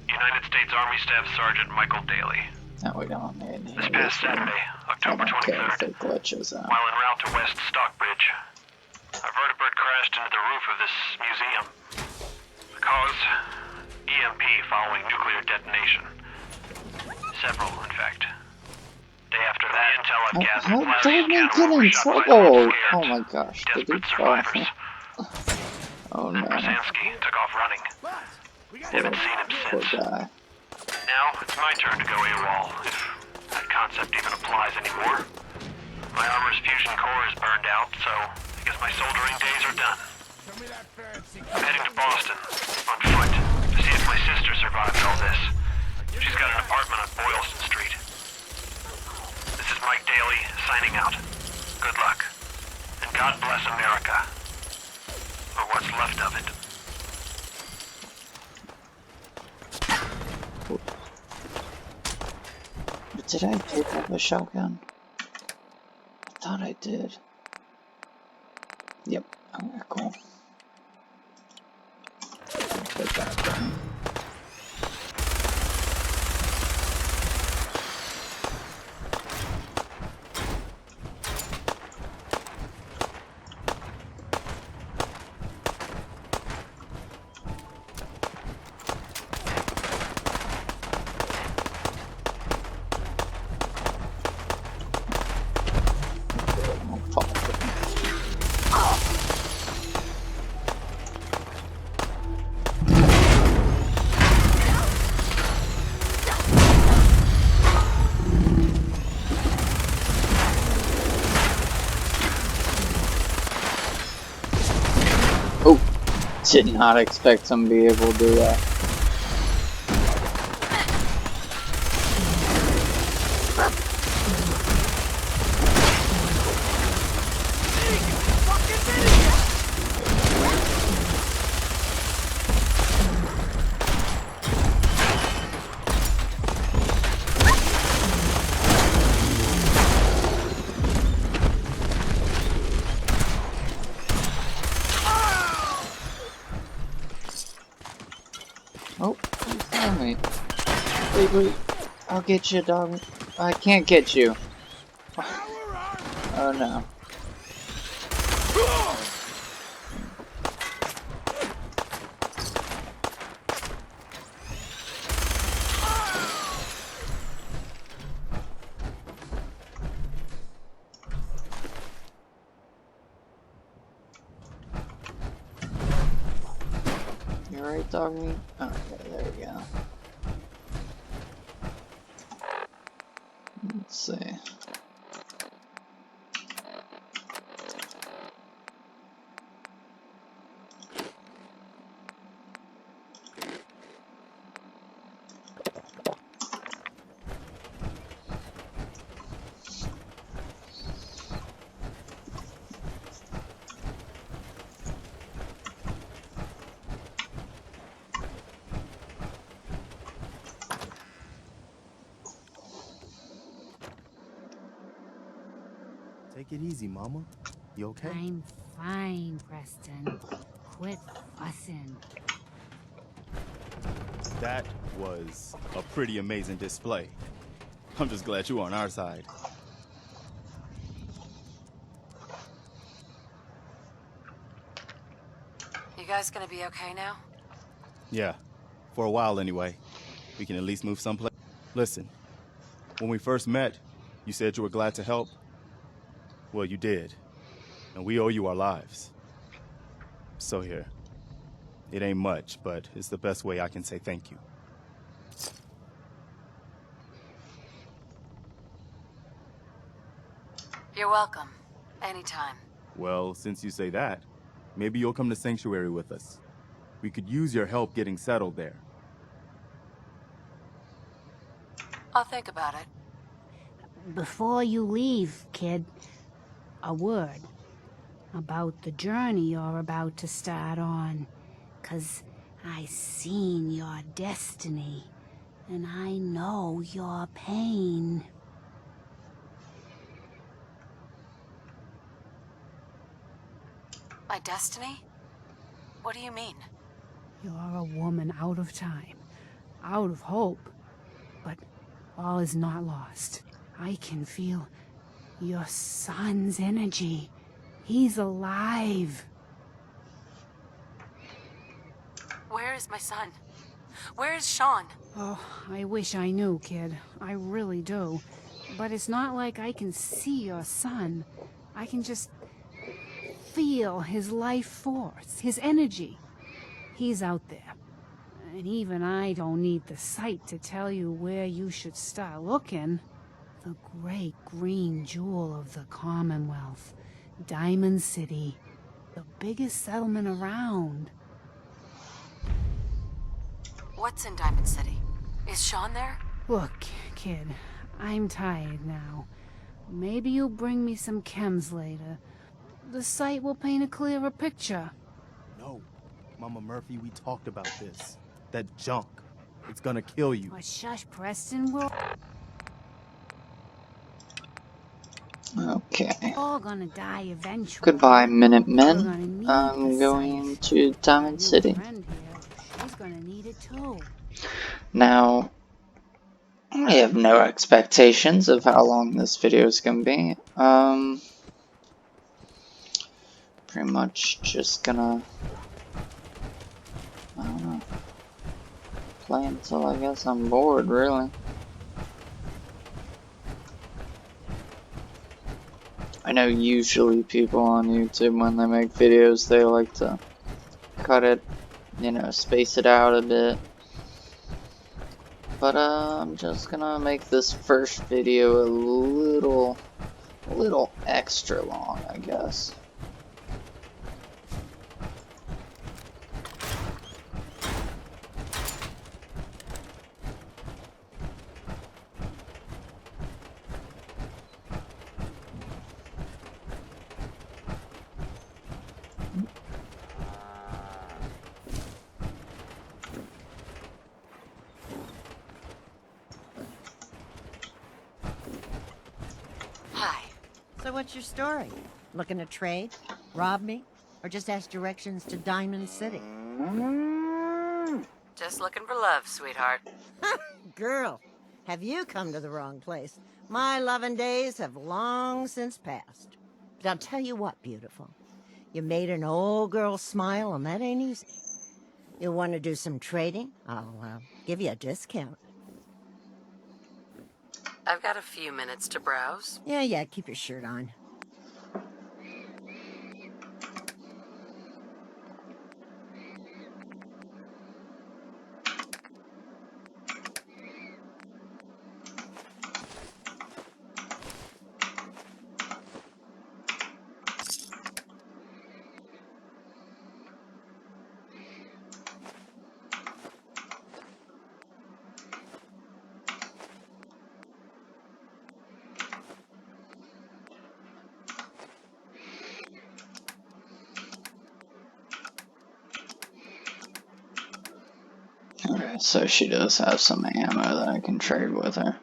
C: United States Army Staff Sergeant Michael Daly.
A: Now we don't need
C: This past Saturday, October 23rd,
A: glitches out.
C: while en route to West Stockbridge, a vertibird crashed into the roof of this museum. The cause? EMP following nuclear detonation. Several, in fact. Day after that, intel I've gathered,
A: How
C: Larry
A: did
C: and
A: we
C: Ken
A: get
C: were
A: in
C: shot by
A: trouble?
C: some scared,
A: Oh my gosh, did he
C: desperate
A: fall?
C: survivors.
A: Oh
C: Then
A: no.
C: Krasansky took off running. Haven't seen him
A: Poor
C: since.
A: guy.
C: Now, it's my turn to go AWOL, if that concept even applies anymore. My armor's fusion core is burned out, so I guess my soldering days are done. I'm heading to Boston, on foot, to see if my sister survived all this. She's got an apartment on Boylston Street. This is Mike Daly, signing out. Good luck. And God bless America. Or what's left of it.
A: Did I pick up a shotgun? I thought I did. Yep. Okay, cool. Take that down. Did not expect him to be able to do that. Oh, he's on me. Wait, I'll get you, dog. I can't get you. Oh no. You alright, doggy? Okay, there we go. Let's see.
E: Take it easy, Mama. You okay?
L: I'm fine, Preston. Quit fussing.
E: That was a pretty amazing display. I'm just glad you're on our side.
N: You guys gonna be okay now?
E: Yeah, for a while anyway. We can at least move someplace. Listen, when we first met, you said you were glad to help. Well, you did. And we owe you our lives. So here. It ain't much, but it's the best way I can say thank you.
N: You're welcome. Anytime.
E: Well, since you say that, maybe you'll come to Sanctuary with us. We could use your help getting settled there.
N: I'll think about it.
L: Before you leave, kid, a word about the journey you're about to start on. 'Cause I seen your destiny, and I know your pain.
N: My destiny? What do you mean?
L: You're a woman out of time, out of hope. But all is not lost. I can feel your son's energy. He's alive.
N: Where is my son? Where is Sean?
L: Oh, I wish I knew, kid. I really do. But it's not like I can see your son. I can just feel his life force, his energy. He's out there. And even I don't need the sight to tell you where you should start looking. The great green jewel of the Commonwealth. Diamond City. The biggest settlement around.
N: What's in Diamond City? Is Sean there?
L: Look, kid, I'm tired now. Maybe you'll bring me some chems later. The sight will paint a clearer picture.
E: No, Mama Murphy, we talked about this. That junk. It's gonna kill you.
L: Oh, shush, Preston. We're
A: Okay.
L: all gonna die eventually.
A: Goodbye,
L: We're
A: Minutemen.
L: gonna need
A: I'm
L: the
A: going
L: sight.
A: to Diamond
L: New
A: City.
L: friend here, she's gonna need it too.
A: Now, I have no expectations of how long this video is going to be. Pretty much just gonna, I don't know, play until I guess I'm bored, really. I know usually people on YouTube, when they make videos, they like to cut it, you know, space it out a bit. But I'm just gonna make this first video a little extra long, I guess.
N: Hi.
O: So what's your story? Looking to trade? Rob me? Or just ask directions to Diamond City?
N: Just looking for love, sweetheart.
O: Girl, have you come to the wrong place? My loving days have long since passed. But I'll tell you what, beautiful. You made an old girl smile, and that ain't easy. You want to do some trading? I'll give you a discount.
N: I've got a few minutes to browse.
O: Yeah, keep your shirt on.
A: Okay, so she does have some ammo that I can trade with her.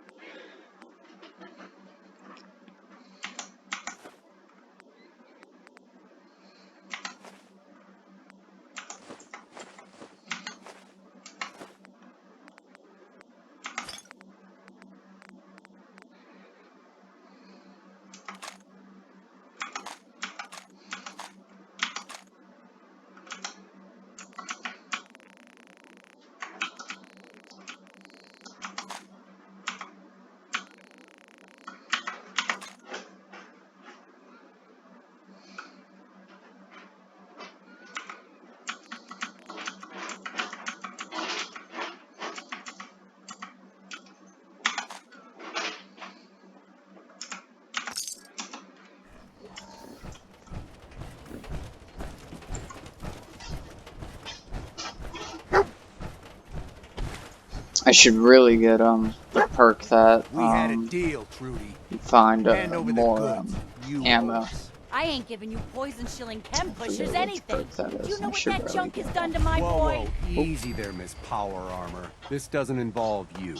A: I should really get the perk that
J: We had a deal, Trudy.
A: you find
J: Hand over the
A: more
J: goods. You
A: ammo.
J: owe us.
M: I ain't giving you poison shilling chem pushers
A: Forget which
M: anything.
A: perk that
M: Do you
A: is.
M: know
A: I
M: what
A: should
M: that
A: really
M: junk
A: get
M: has
A: that.
M: done to my boy?
J: Whoa, easy there, Miss Power Armor. This doesn't involve you.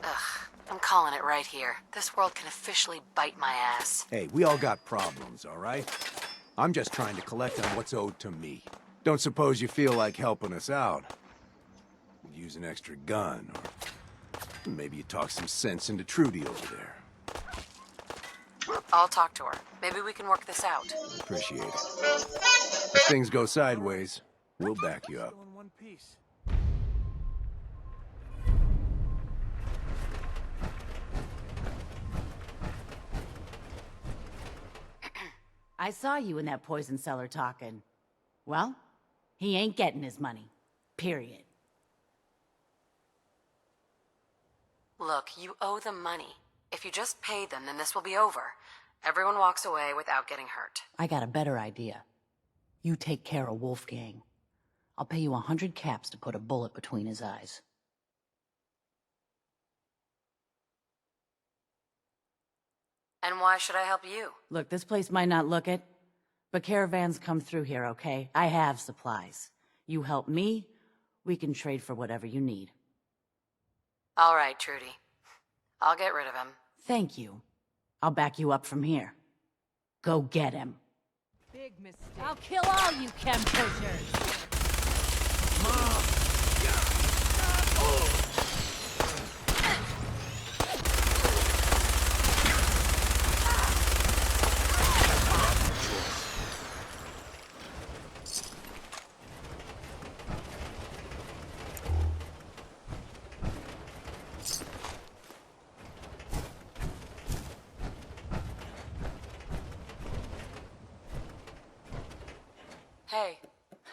N: Ugh, I'm calling it right here. This world can officially bite my ass.
J: Hey, we all got problems, all right? I'm just trying to collect on what's owed to me. Don't suppose you feel like helping us out? Use an extra gun, or maybe you talk some sense into Trudy over there.
N: I'll talk to her. Maybe we can work this out.
J: Appreciate it. If things go sideways, we'll back you up.
M: I saw you in that poison cellar talking. Well, he ain't getting his money. Period.
N: Look, you owe them money. If you just pay them, then this will be over. Everyone walks away without getting hurt.
M: I got a better idea. You take care of Wolfgang. I'll pay you 100 caps to put a bullet between his eyes.
N: And why should I help you?
M: Look, this place might not look it, but caravans come through here, okay? I have supplies. You help me, we can trade for whatever you need.
N: All right, Trudy. I'll get rid of him.
M: Thank you. I'll back you up from here. Go get him.
D: Big mistake.
M: I'll kill all you chem pushers.
N: Hey.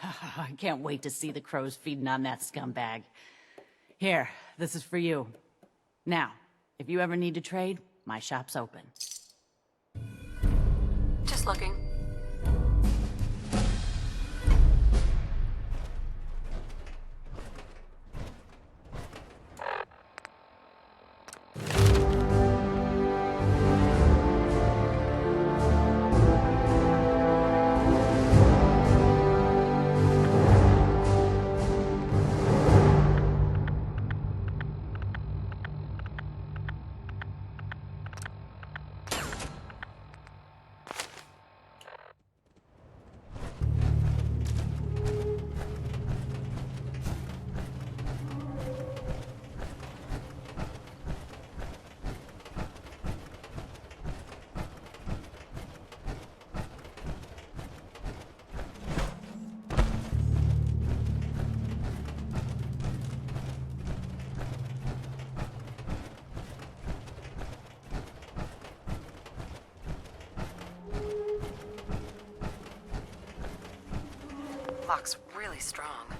M: I can't wait to see the crows feeding on that scumbag. Here, this is for you. Now, if you ever need to trade, my shop's open.
N: Just looking. clock's really strong.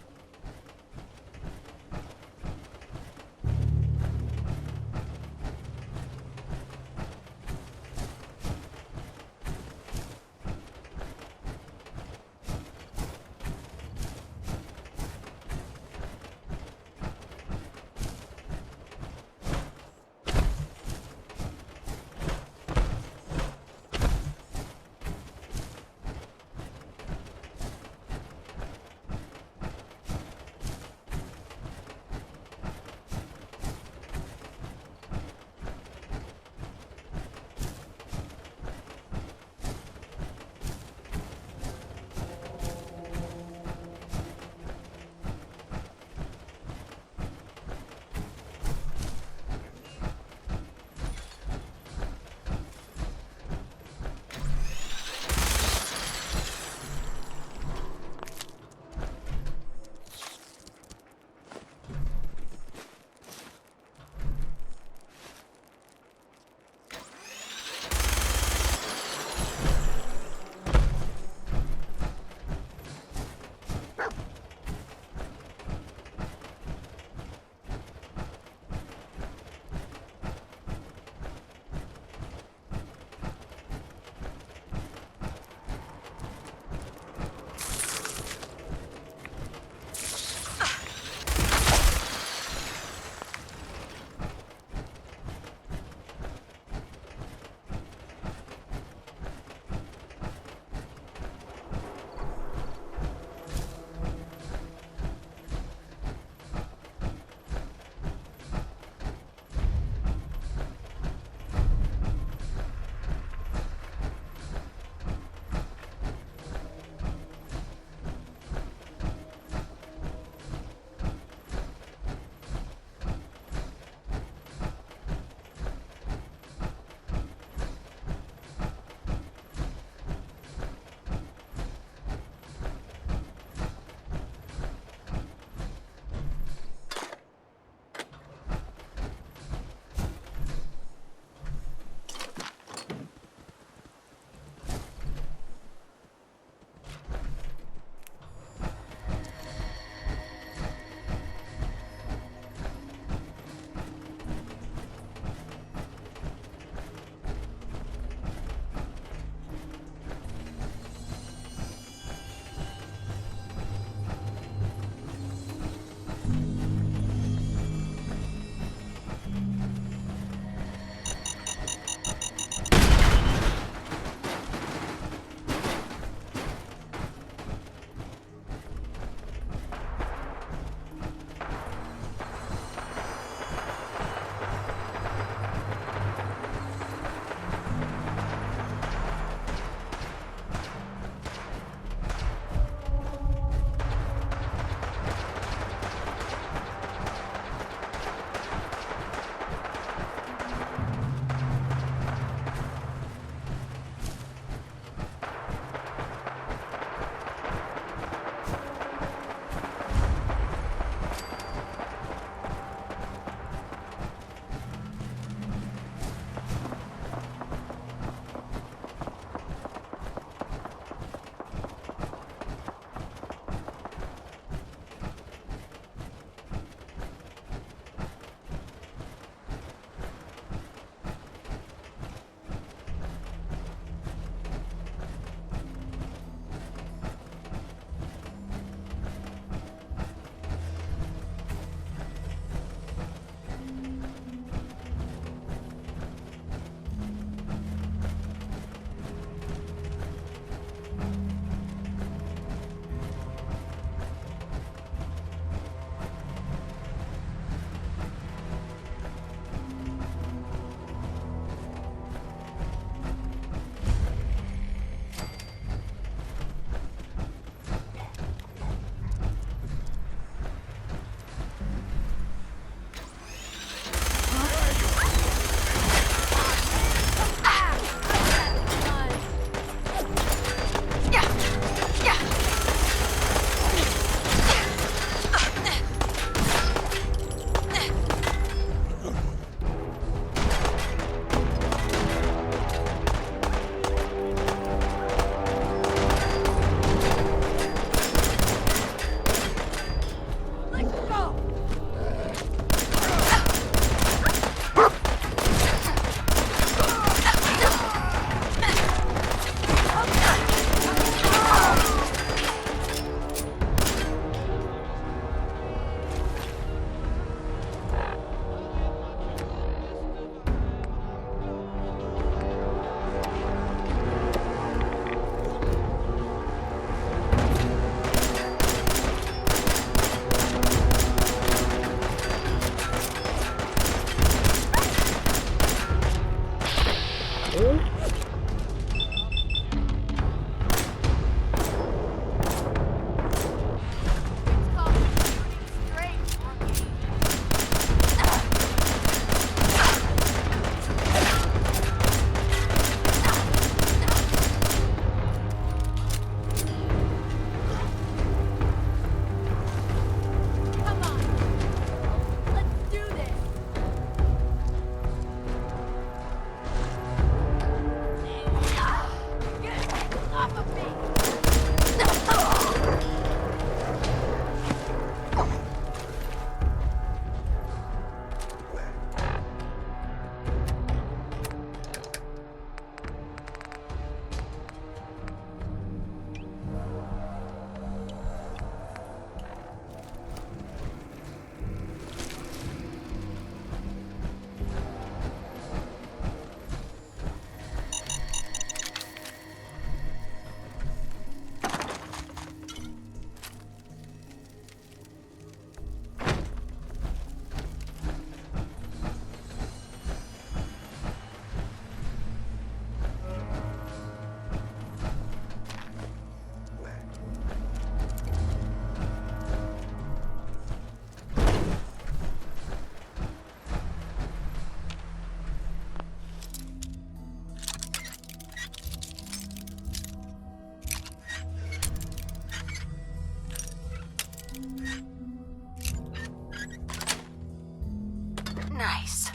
N: Nice.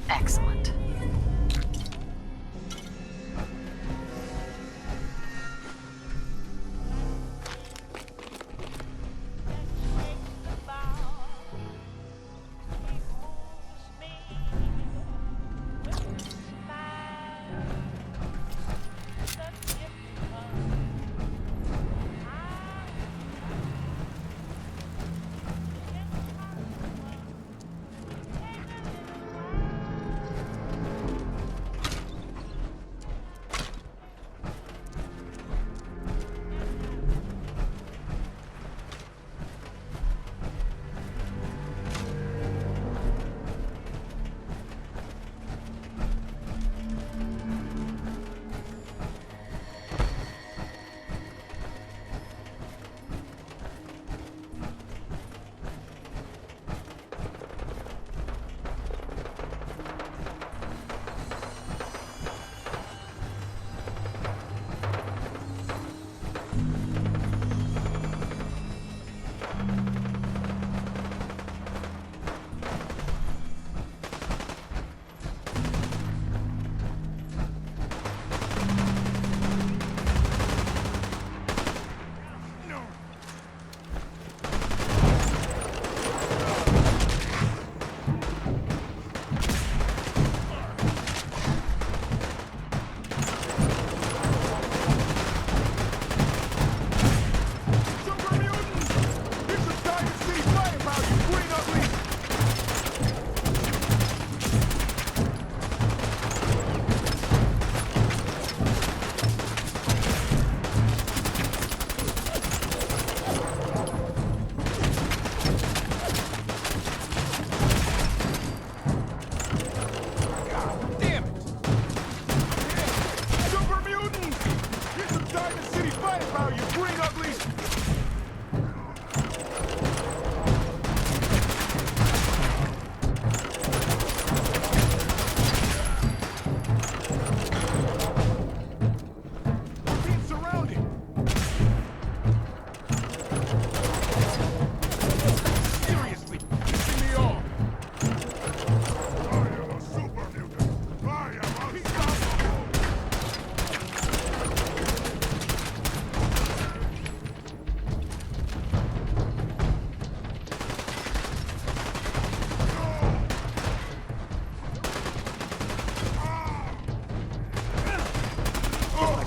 N: Excellent.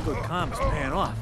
H: Good comms paying off.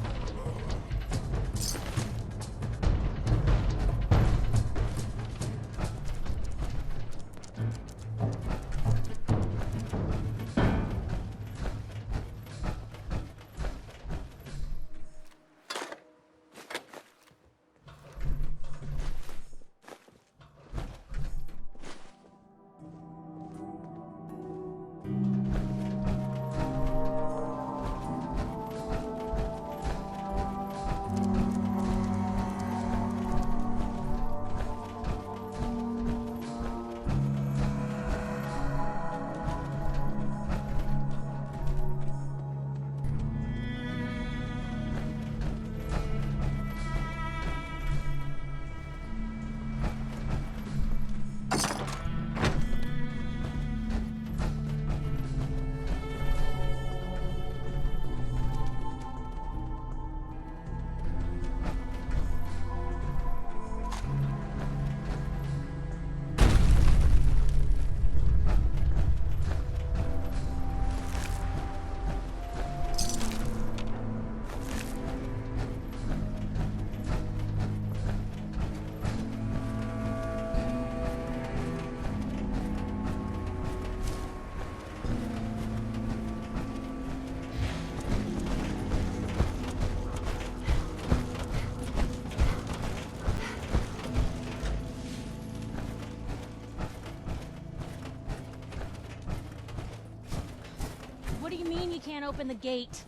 P: and open the gate.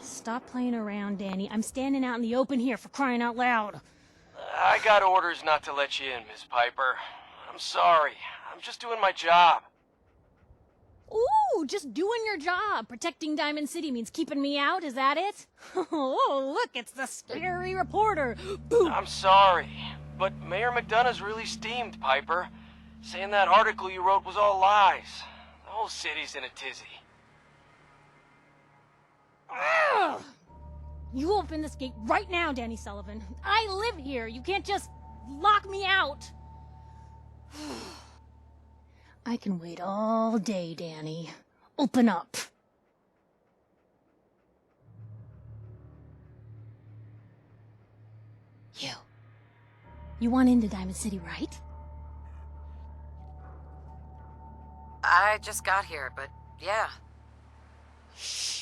P: Stop playing around, Danny. I'm standing out in the open here, for crying out loud.
G: I got orders not to let you in, Miss Piper. I'm sorry. I'm just doing my job.
P: Ooh, just doing your job. Protecting Diamond City means keeping me out, is that it? Oh, look, it's the scary reporter. Boom.
G: I'm sorry, but Mayor McDonough's really steamed, Piper. Saying that article you wrote was all lies. The whole city's in a tizzy.
P: Ugh. You open this gate right now, Danny Sullivan. I live here. You can't just lock me out. I can wait all day, Danny. Open up. You want into Diamond City, right?
N: I just got here, but yeah.
P: Shh.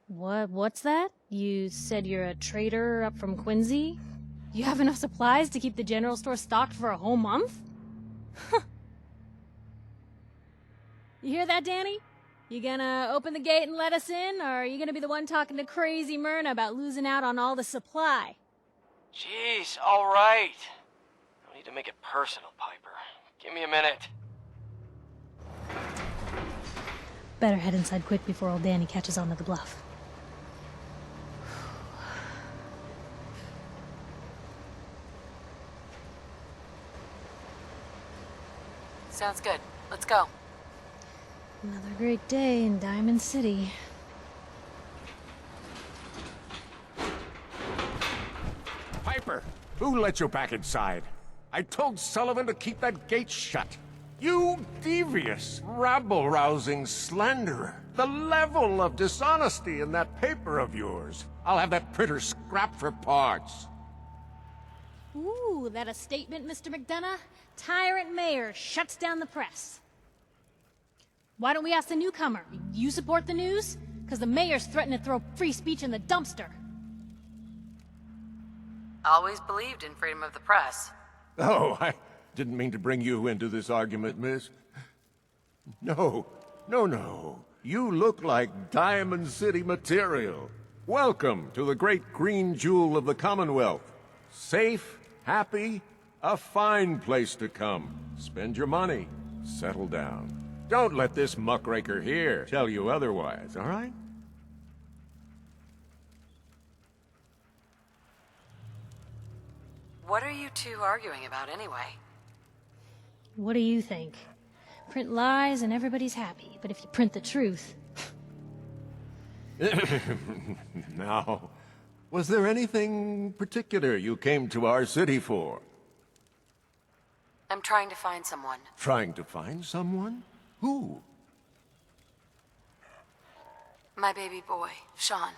P: What's that? You said you're a trader up from Quincy? You have enough supplies to keep the general store stocked for a whole month? You hear that, Danny? You gonna open the gate and let us in, or are you gonna be the one talking to crazy Myrna about losing out on all the supply?
G: Jeez, all right. No need to make it personal, Piper. Give me a minute.
P: Better head inside quick before old Danny catches on to the bluff.
N: Sounds good. Let's go.
P: Another great day in Diamond City.
J: Piper, who let you back inside? I told Sullivan to keep that gate shut. You devious, rabble-rousing slanderer. The level of dishonesty in that paper of yours. I'll have that printer scrapped for parts.
P: Ooh, that a statement, Mr. McDonough? Tyrant mayor shuts down the press. Why don't we ask the newcomer? You support the news? Because the mayor's threatening to throw free speech in the dumpster.
N: Always believed in freedom of the press.
J: Oh, I didn't mean to bring you into this argument, miss. No. You look like Diamond City material. Welcome to the great green jewel of the Commonwealth. Safe, happy, a fine place to come. Spend your money. Settle down. Don't let this muckraker here tell you otherwise, all right?
N: What are you two arguing about anyway?
P: What do you think? Print lies and everybody's happy, but if you print the truth...
J: Now, was there anything particular you came to our city for?
N: I'm trying to find someone.
J: Trying to find someone? Who?
N: My baby boy, Sean.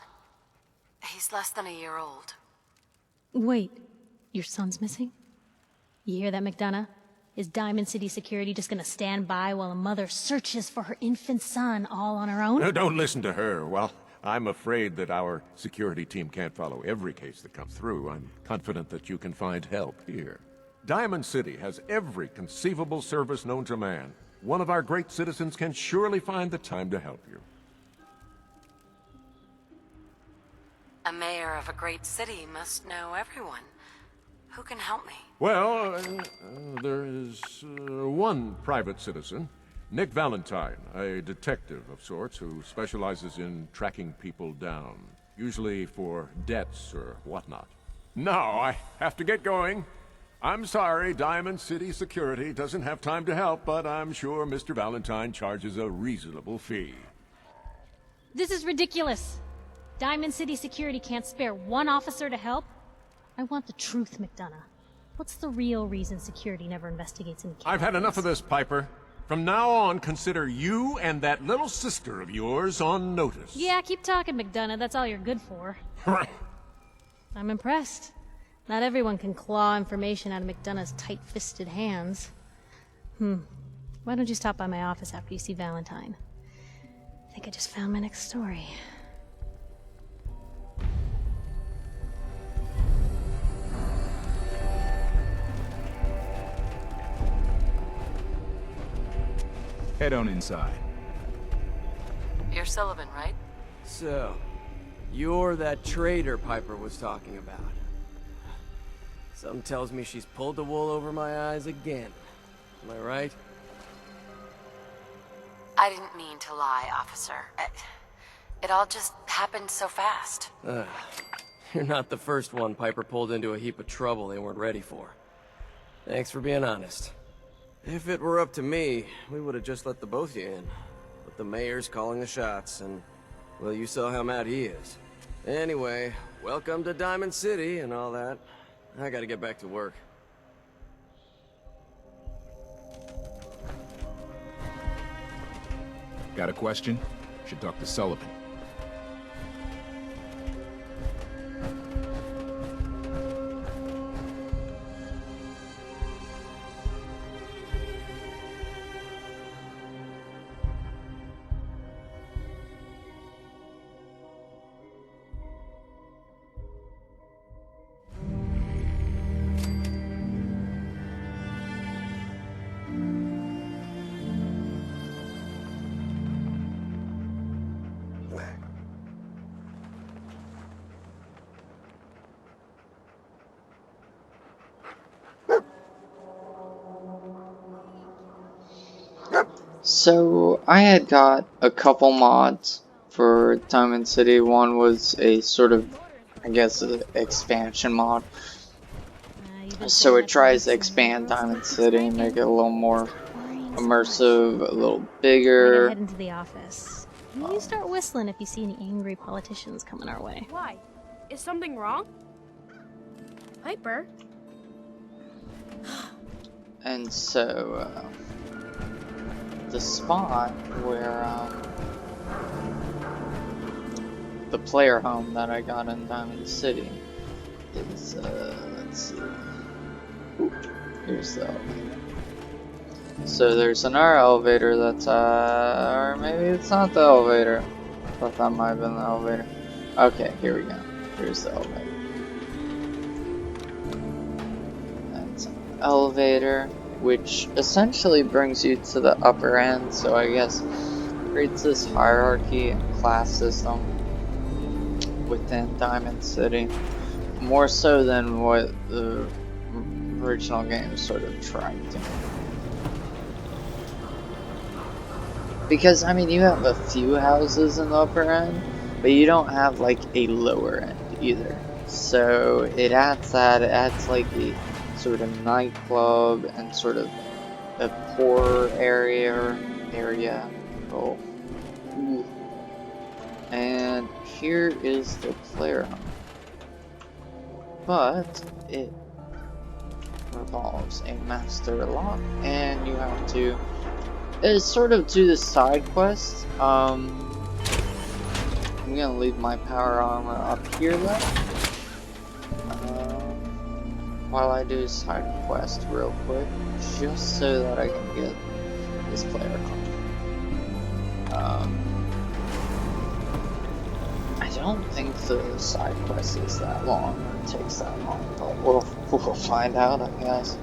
N: He's less than a year old.
P: Wait, your son's missing? You hear that, McDonough? Is Diamond City security just gonna stand by while a mother searches for her infant son all on her own?
J: No, don't listen to her. Well, I'm afraid that our security team can't follow every case that comes through. I'm confident that you can find help here. Diamond City has every conceivable service known to man. One of our great citizens can surely find the time to help you.
N: A mayor of a great city must know everyone. Who can help me?
J: Well, there is one private citizen, Nick Valentine, a detective of sorts who specializes in tracking people down, usually for debts or whatnot. Now, I have to get going. I'm sorry, Diamond City Security doesn't have time to help, but I'm sure Mr. Valentine charges a reasonable fee.
P: This is ridiculous. Diamond City Security can't spare one officer to help. I want the truth, McDonough. What's the real reason security never investigates any cases?
J: I've had enough of this, Piper. From now on, consider you and that little sister of yours on notice.
P: Yeah, keep talking, McDonough. That's all you're good for. I'm impressed. Not everyone can claw information out of McDonough's tight-fisted hands. Why don't you stop by my office after you see Valentine? I think I just found my next story.
Q: Head on inside.
N: You're Sullivan, right?
G: So, you're that traitor Piper was talking about. Something tells me she's pulled the wool over my eyes again. Am I right?
N: I didn't mean to lie, officer. It all just happened so fast.
G: You're not the first one Piper pulled into a heap of trouble they weren't ready for. Thanks for being honest. If it were up to me, we would have just let the both of you in. But the mayor's calling the shots, and, well, you saw how mad he is. Anyway, welcome to Diamond City and all that. I gotta get back to work.
Q: Got a question? Should talk to Sullivan.
A: So I had got a couple mods for Diamond City. One was a sort of, I guess, an expansion mod. So it tries to expand Diamond City, make it a little more immersive, a little bigger.
P: Head into the office. You start whistling if you see any angry politicians coming our way.
R: Why? Is something wrong? Piper?
A: And so, the spot where, the player home that I got in Diamond City is, let's see. Ooh, here's the elevator. So there's another elevator that's, or maybe it's not the elevator. I thought that might have been the elevator. Okay, here we go. Here's the elevator. That's an elevator, which essentially brings you to the upper end, so I guess creates this hierarchy and class system within Diamond City. More so than what the original game sort of tried to. Because, I mean, you have a few houses in the upper end, but you don't have, like, a lower end either. So, it adds that, it adds, like, a sort of nightclub and sort of a poor area. Oh. Ooh. And here is the player home. But, it revolves a master lock, and you have to sort of do the side quest. I'm gonna leave my power armor up here though, while I do side quest real quick, just so that I can get this player on. I don't think the side quest is that long, or takes that long, but we'll find out, I guess.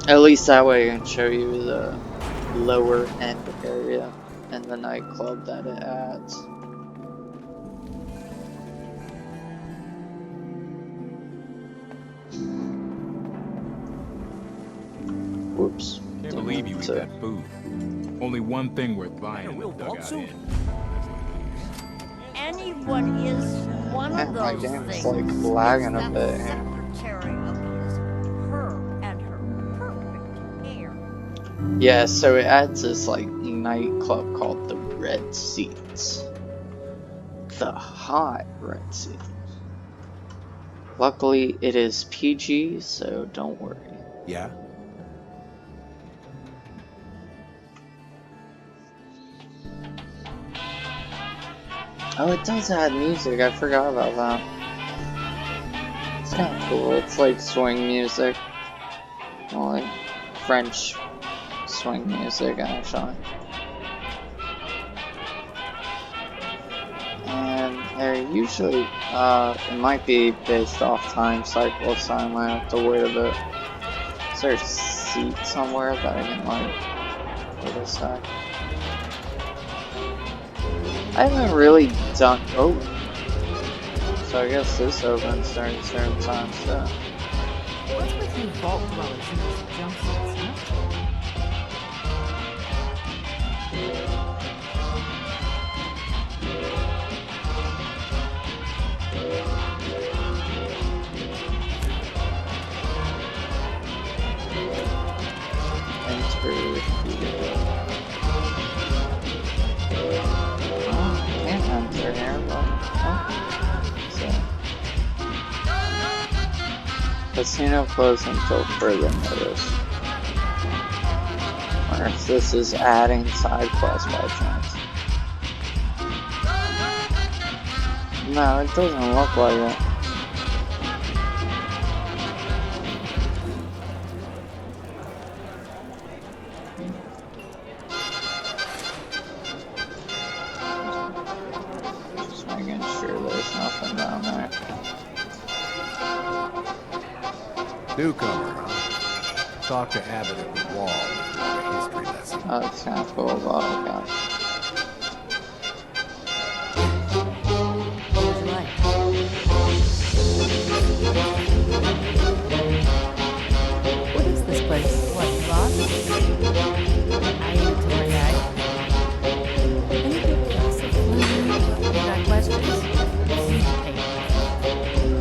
A: At least that way I can show you the lower end area and the nightclub that it adds. Whoops.
Q: Can't believe you ate that food. Only one thing worth buying in the dugout inn.
O: Anyone is one of
A: My
O: those
A: game's
O: things.
A: like lagging a bit here.
O: Secretary of his, her and her perfect hair.
A: Yeah, so it adds this like nightclub called the Red Seats. The hot Red Seats. Luckily it is PG, so don't worry.
Q: Yeah?
A: Oh, it does add music, I forgot about that. It's kind of cool, it's like swing music. Well, like French swing music, actually. And they're usually, it might be based off time cycle, so I might have to wait a bit. Is there a seat somewhere that I can, like, for this side. I haven't really done. Oh, so I guess this opens during certain times. So.
M: What's with you vault dwellers in those jumpsuits, huh?
A: Thanks for can't enter here, but so. Casino closed until further notice. Or if this is adding side quests by chance. No, it doesn't look like it. Just making sure there's nothing down there.
J: Newcomer, huh? Talk to Abbott at the wall for a history lesson.
A: Oh, that's kind of cool, but okay.
M: What is this place? What, lost? I ain't a tour guide. Any good place of fun? You got questions?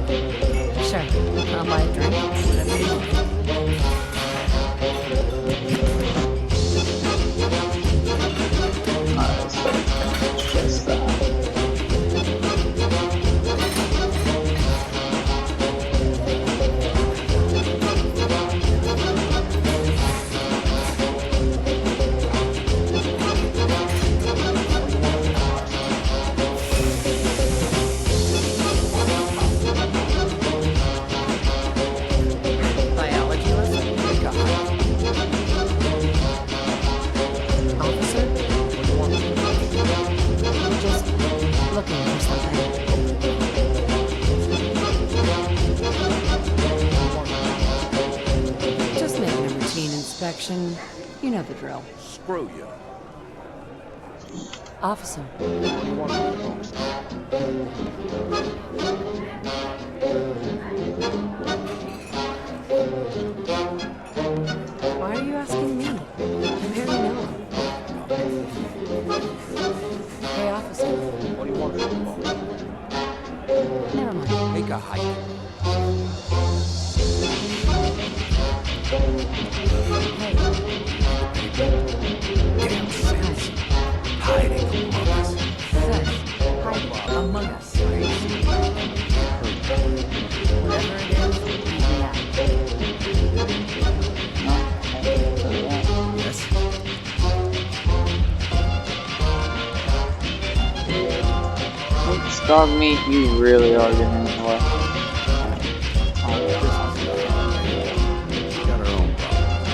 M: Hey. Sure, I'll buy a drink. Whatever you want.
A: Alright, so just that.
M: Biology lesson? Officer? Just looking for something. Just making a routine inspection. You know the drill.
J: Screw you.
M: Officer. Why are you asking me? You barely know him. Hey, officer.
J: What do you want?
M: Never mind.
J: Take a hike. Damn sense. Hiding among us.
M: Good. Hide among us. Whatever it is, keep me out.
J: Yes.
A: Oops, dog meat, you really are getting in the way.
J: Got our own problems.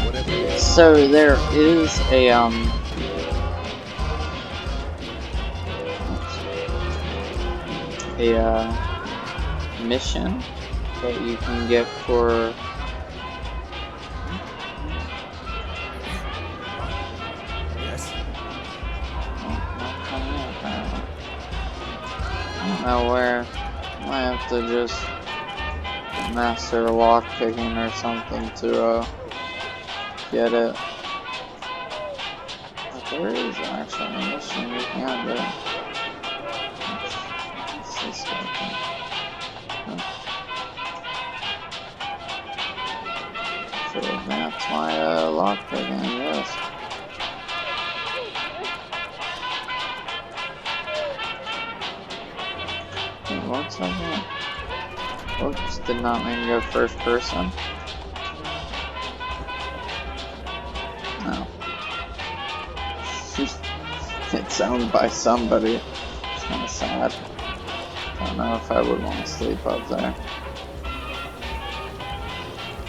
J: Whatever it is.
A: So there is a mission that you can get for
J: Yes.
A: I don't know where. I have to just master lockpicking or something to get it. But there is actually a mission you can do. What's this guy thing? Should advance my lockpicking, yes. What's that here? Oops, did not mean to go first person. No. It's owned by somebody. It's kind of sad. I don't know if I would want to sleep up there.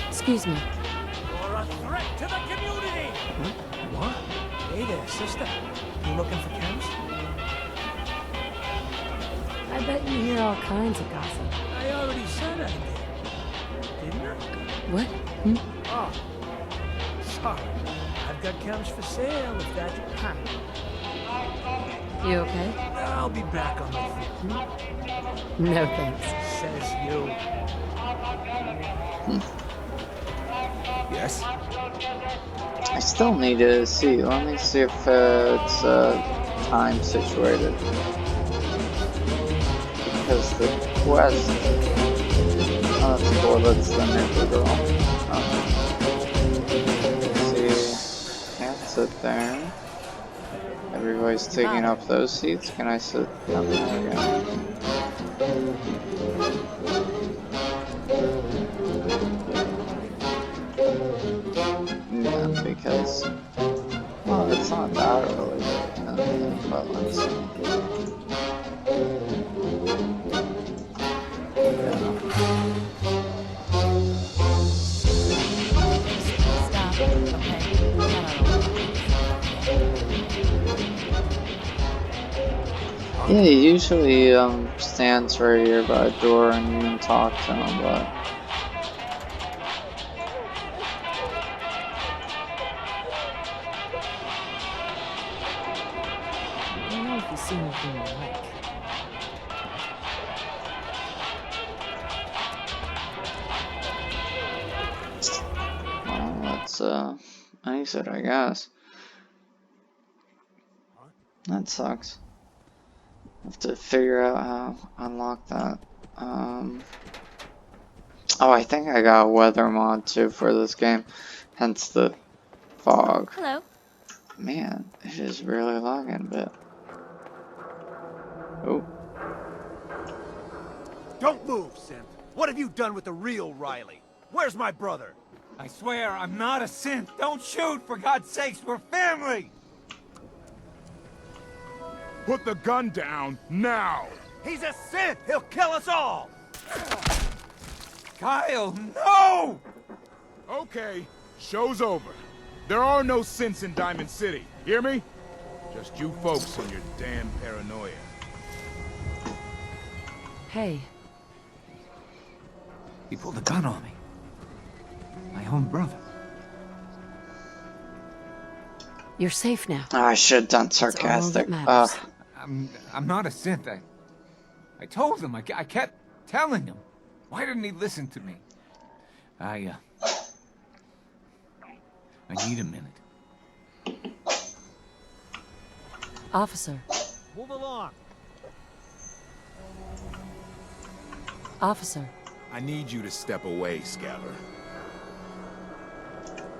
M: Excuse me.
S: You're a threat to the community!
H: What? Hey there, sister. You looking for Kems?
M: I bet you hear all kinds of gossip.
S: I already said I did. Didn't I?
M: What? Hmm?
S: Oh. Sorry. I've got cams for sale if that...
M: You okay?
S: I'll be back on my feet.
M: No thanks.
S: Says you.
J: Yes?
A: I still need to see. Let me see if it's time situated. Because the quest... Oh, that's cool. That's the neighbor girl. Let's see. Can't sit there. Everybody's taking up those seats. Can I sit down there again? Yeah, because... Well, it's not that early, but let's see.
M: Stop. Okay.
A: Yeah, he usually stands right here by the door and you can talk to him, but...
M: I don't know if you see anything you like.
A: Well, let's exit, I guess. That sucks. Have to figure out how to unlock that. Oh, I think I got a weather mod too for this game, hence the fog.
P: Hello.
A: Man, it is really lagging a bit. Oh.
T: Don't move, Synth. What have you done with the real Riley? Where's my brother?
K: I swear, I'm not a synth. Don't shoot, for God's sakes, we're family!
Q: Put the gun down, now!
T: He's a Synth! He'll kill us all!
K: Kyle, no!
Q: Okay, show's over. There are no synths in Diamond City, hear me? Just you folks and your damn paranoia.
M: Hey.
K: He pulled a gun on me. My own brother.
M: You're safe now.
A: Oh, I should have done sarcastic.
K: I'm not a synth. I told him. I kept telling him. Why didn't he listen to me? I need a minute.
M: Officer.
T: Move along.
M: Officer.
Q: I need you to step away, Scabber.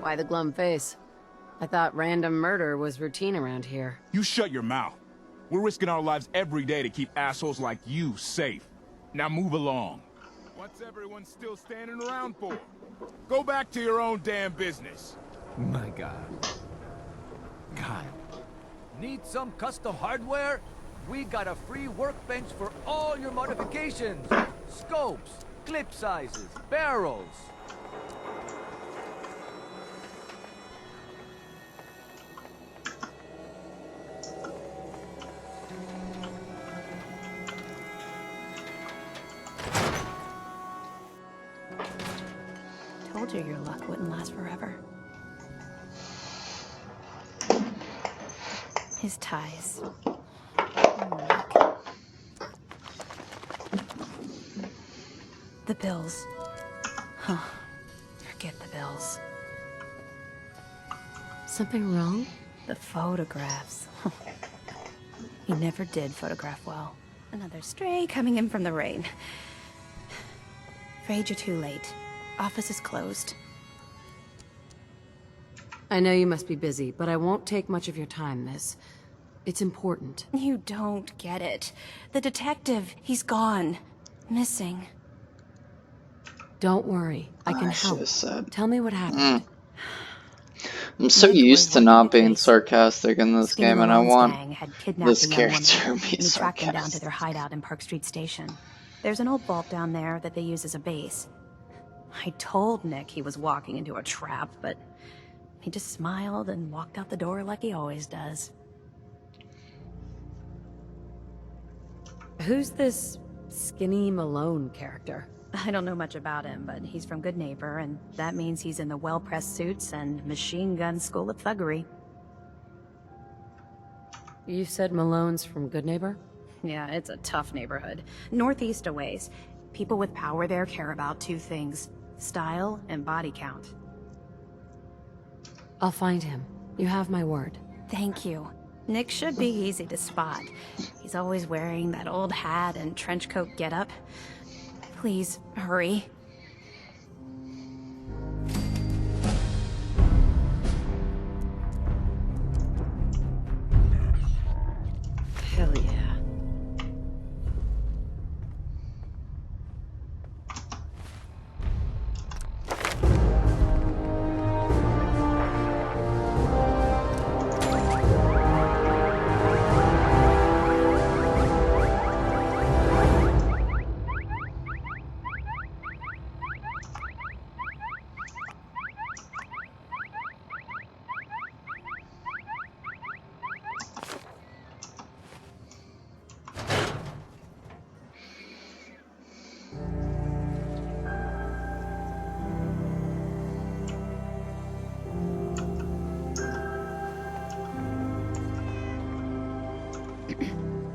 N: Why the glum face? I thought random murder was routine around here.
Q: You shut your mouth. We're risking our lives every day to keep assholes like you safe. Now move along. What's everyone still standing around for? Go back to your own damn business.
K: My God. God.
T: Need some custom hardware? We got a free workbench for all your modifications. Scopes, clip sizes, barrels.
U: Told you your luck wouldn't last forever. His ties. The bills. Huh. Forget the bills.
D: Something wrong?
U: The photographs. He never did photograph well. Another stray coming in from the rain. Afraid you're too late. Office is closed.
N: I know you must be busy, but I won't take much of your time, miss. It's important.
U: You don't get it. The detective, he's gone. Missing.
N: Don't worry. I can help. Tell me what happened.
A: I'm so used to not being sarcastic in this game, and I want this character to be
U: and he tracked them down to
A: sarcastic.
U: their hideout in Park Street Station. There's an old vault down there that they use as a base. I told Nick he was walking into a trap, but he just smiled and walked out the door like he always does.
N: Who's this skinny Malone character?
U: I don't know much about him, but he's from Good Neighbor, and that means he's in the well-pressed suits and machine gun school of thuggery.
N: You said Malone's from Good Neighbor?
U: Yeah, it's a tough neighborhood. Northeast a ways. People with power there care about two things: style and body count.
N: I'll find him. You have my word.
U: Thank you. Nick should be easy to spot. He's always wearing that old hat and trench coat getup. Please, hurry.
N: Hell yeah.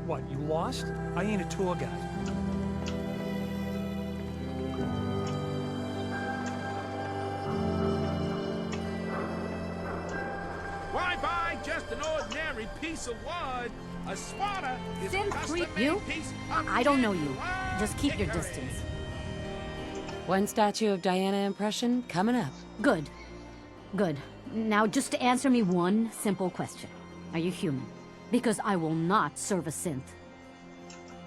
S: What, you lost? I ain't a tour guide.
Q: Why buy just an ordinary piece of wood? A swatter is a
M: Creep,
Q: custom-made
M: you?
Q: piece of
M: I don't know you. Just keep your distance.
N: One statue of Diana impression coming up.
F: Good. Good. Now just answer me one simple question. Are you human? Because I will not serve a synth.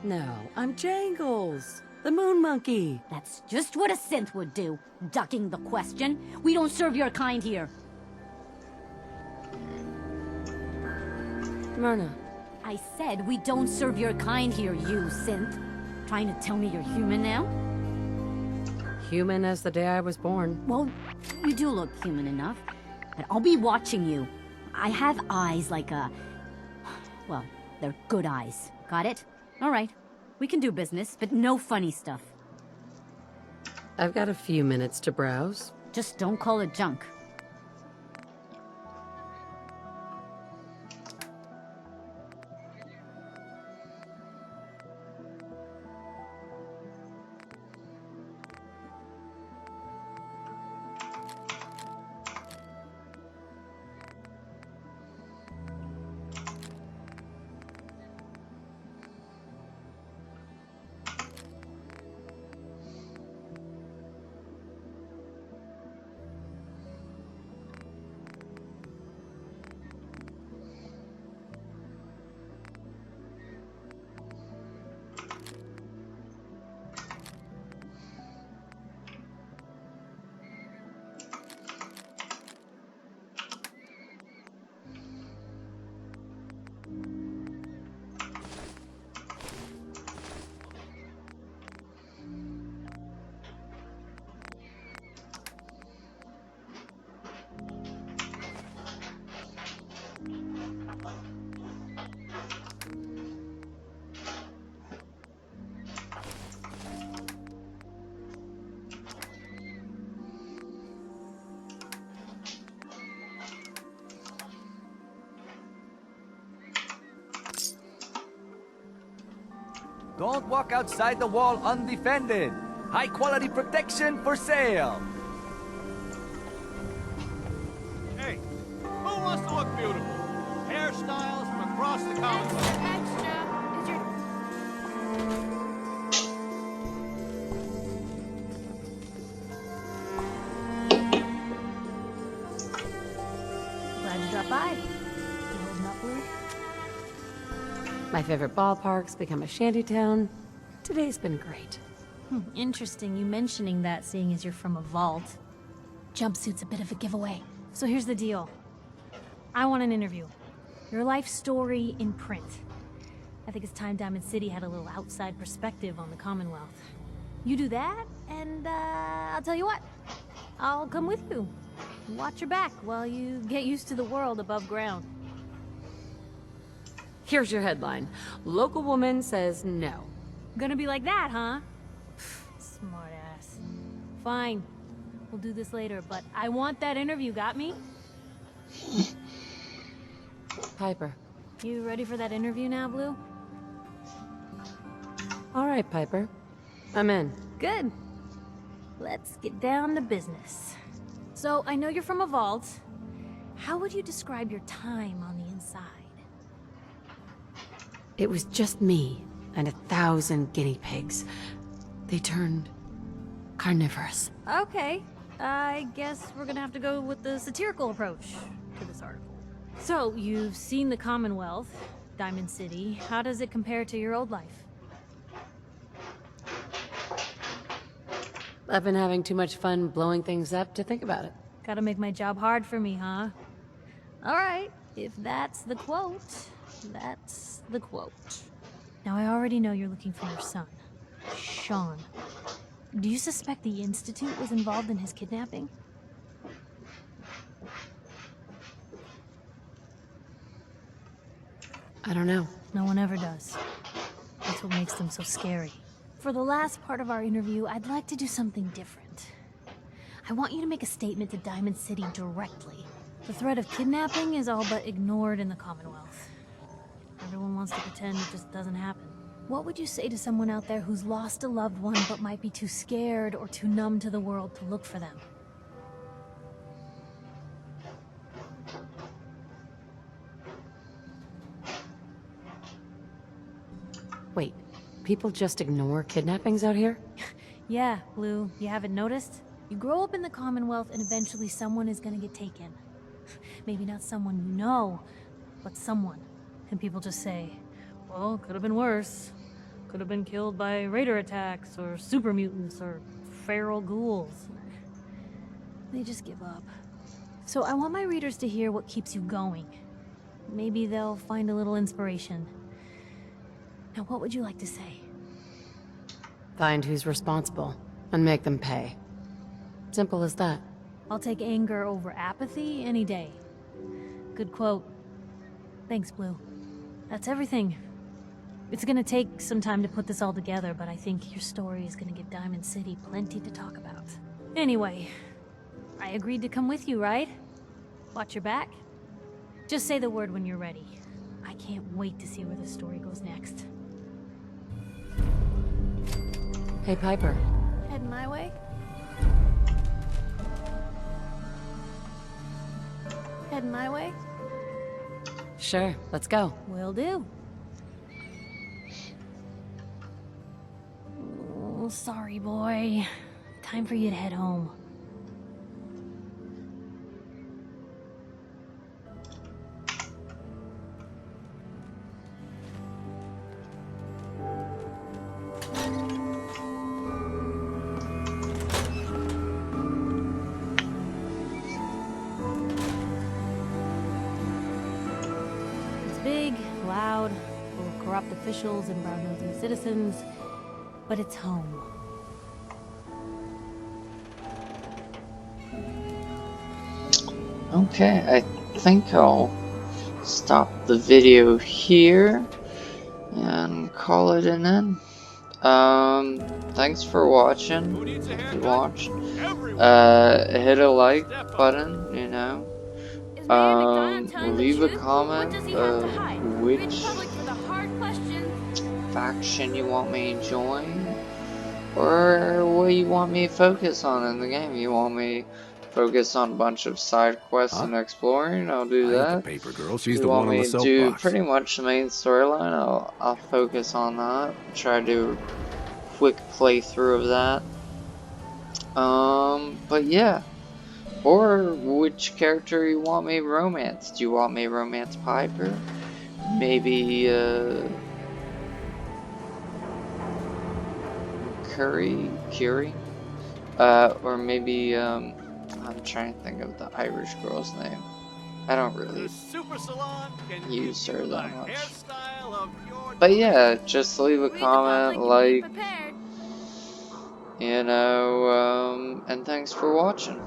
N: No, I'm Jangles, the moon monkey.
F: That's just what a synth would do, ducking the question. We don't serve your kind here.
N: Myrna.
F: I said we don't serve your kind here, you synth. Trying to tell me you're human now?
N: Human as the day I was born.
F: Well, you do look human enough. But I'll be watching you. I have eyes like a... Well, they're good eyes. Got it? All right. We can do business, but no funny stuff.
N: I've got a few minutes to browse.
F: Just don't call it junk.
T: Don't walk outside the wall undefended. High quality protection for sale.
V: Hey, who wants to look beautiful? Hairstyles from across the Commonwealth.
R: Extra. Is your...
F: Glad you dropped by. You holding up, Blue?
N: My favorite ballpark's become a shantytown. Today's been great.
P: Interesting you mentioning that, seeing as you're from a vault. Jumpsuit's a bit of a giveaway. So here's the deal. I want an interview. Your life story in print. I think it's time Diamond City had a little outside perspective on the Commonwealth. You do that, and I'll tell you what. I'll come with you. Watch your back while you get used to the world above ground.
N: Here's your headline. Local woman says no.
P: Gonna be like that, huh? Smart Fine. We'll do this later, but I want that interview, got me?
B: Piper.
P: You ready for that interview now, Blue?
B: All right, Piper. I'm in.
P: Good. Let's get down to business. So, I know you're from a vault. How would you describe your time on the inside?
B: It was just me and 1,000 guinea pigs. They turned carnivorous.
P: Okay. I guess we're gonna have to go with the satirical approach to this article. So, you've seen the Commonwealth, Diamond City. How does it compare to your old life?
B: I've been having too much fun blowing things up to think about it.
P: Gotta make my job hard for me, huh? Alright, if that's the quote, that's the quote. Now, I already know you're looking for your son, Sean. Do you suspect the Institute was involved in his kidnapping?
B: I don't know.
P: No one ever does. That's what makes them so scary. For the last part of our interview, I'd like to do something different. I want you to make a statement to Diamond City directly. The threat of kidnapping is all but ignored in the Commonwealth. Everyone wants to pretend it just doesn't happen. What would you say to someone out there who's lost a loved one but might be too scared or too numb to the world to look for them?
B: Wait, people just ignore kidnappings out here?
P: Yeah, Blue, you haven't noticed? You grow up in the Commonwealth and eventually someone is gonna get taken. Maybe not someone you know, but someone. And people just say, well, could have been worse. Could have been killed by raider attacks, or super mutants, or feral ghouls. They just give up. So I want my readers to hear what keeps you going. Maybe they'll find a little inspiration. Now, what would you like to say?
B: Find who's responsible and make them pay. Simple as that.
P: I'll take anger over apathy any day. Good quote. Thanks, Blue. That's everything. It's gonna take some time to put this all together, but I think your story is gonna give Diamond City plenty to talk about. Anyway, I agreed to come with you, right? Watch your back. Just say the word when you're ready. I can't wait to see where the story goes next.
B: Hey, Piper.
P: Heading my way? Heading my way?
B: Sure, let's go.
P: Will do. Oh, sorry, boy. Time for you to head home. Big, loud, full of corrupt officials and brown-nosing citizens, but it's home.
A: Okay, I think I'll stop the video here and call it an end. Thanks for watching, if you watched. Hit a like button, you know. Leave a comment of which faction you want me to join, or what you want me to focus on in the game. You want me to focus on a bunch of side quests and exploring, I'll do that.
J: Paper girl, she's
A: You
J: the
A: want
J: one on
A: me
J: the
A: to do
J: soapbox.
A: pretty much the main storyline, I'll focus on that. Try to do a quick playthrough of that. But yeah. Or which character you want me romance? Do you want me romance Piper? Maybe Curie? Or maybe I'm trying to think of the Irish girl's name. I don't really use her that much. But yeah, just leave a comment, like, you know, and thanks for watching.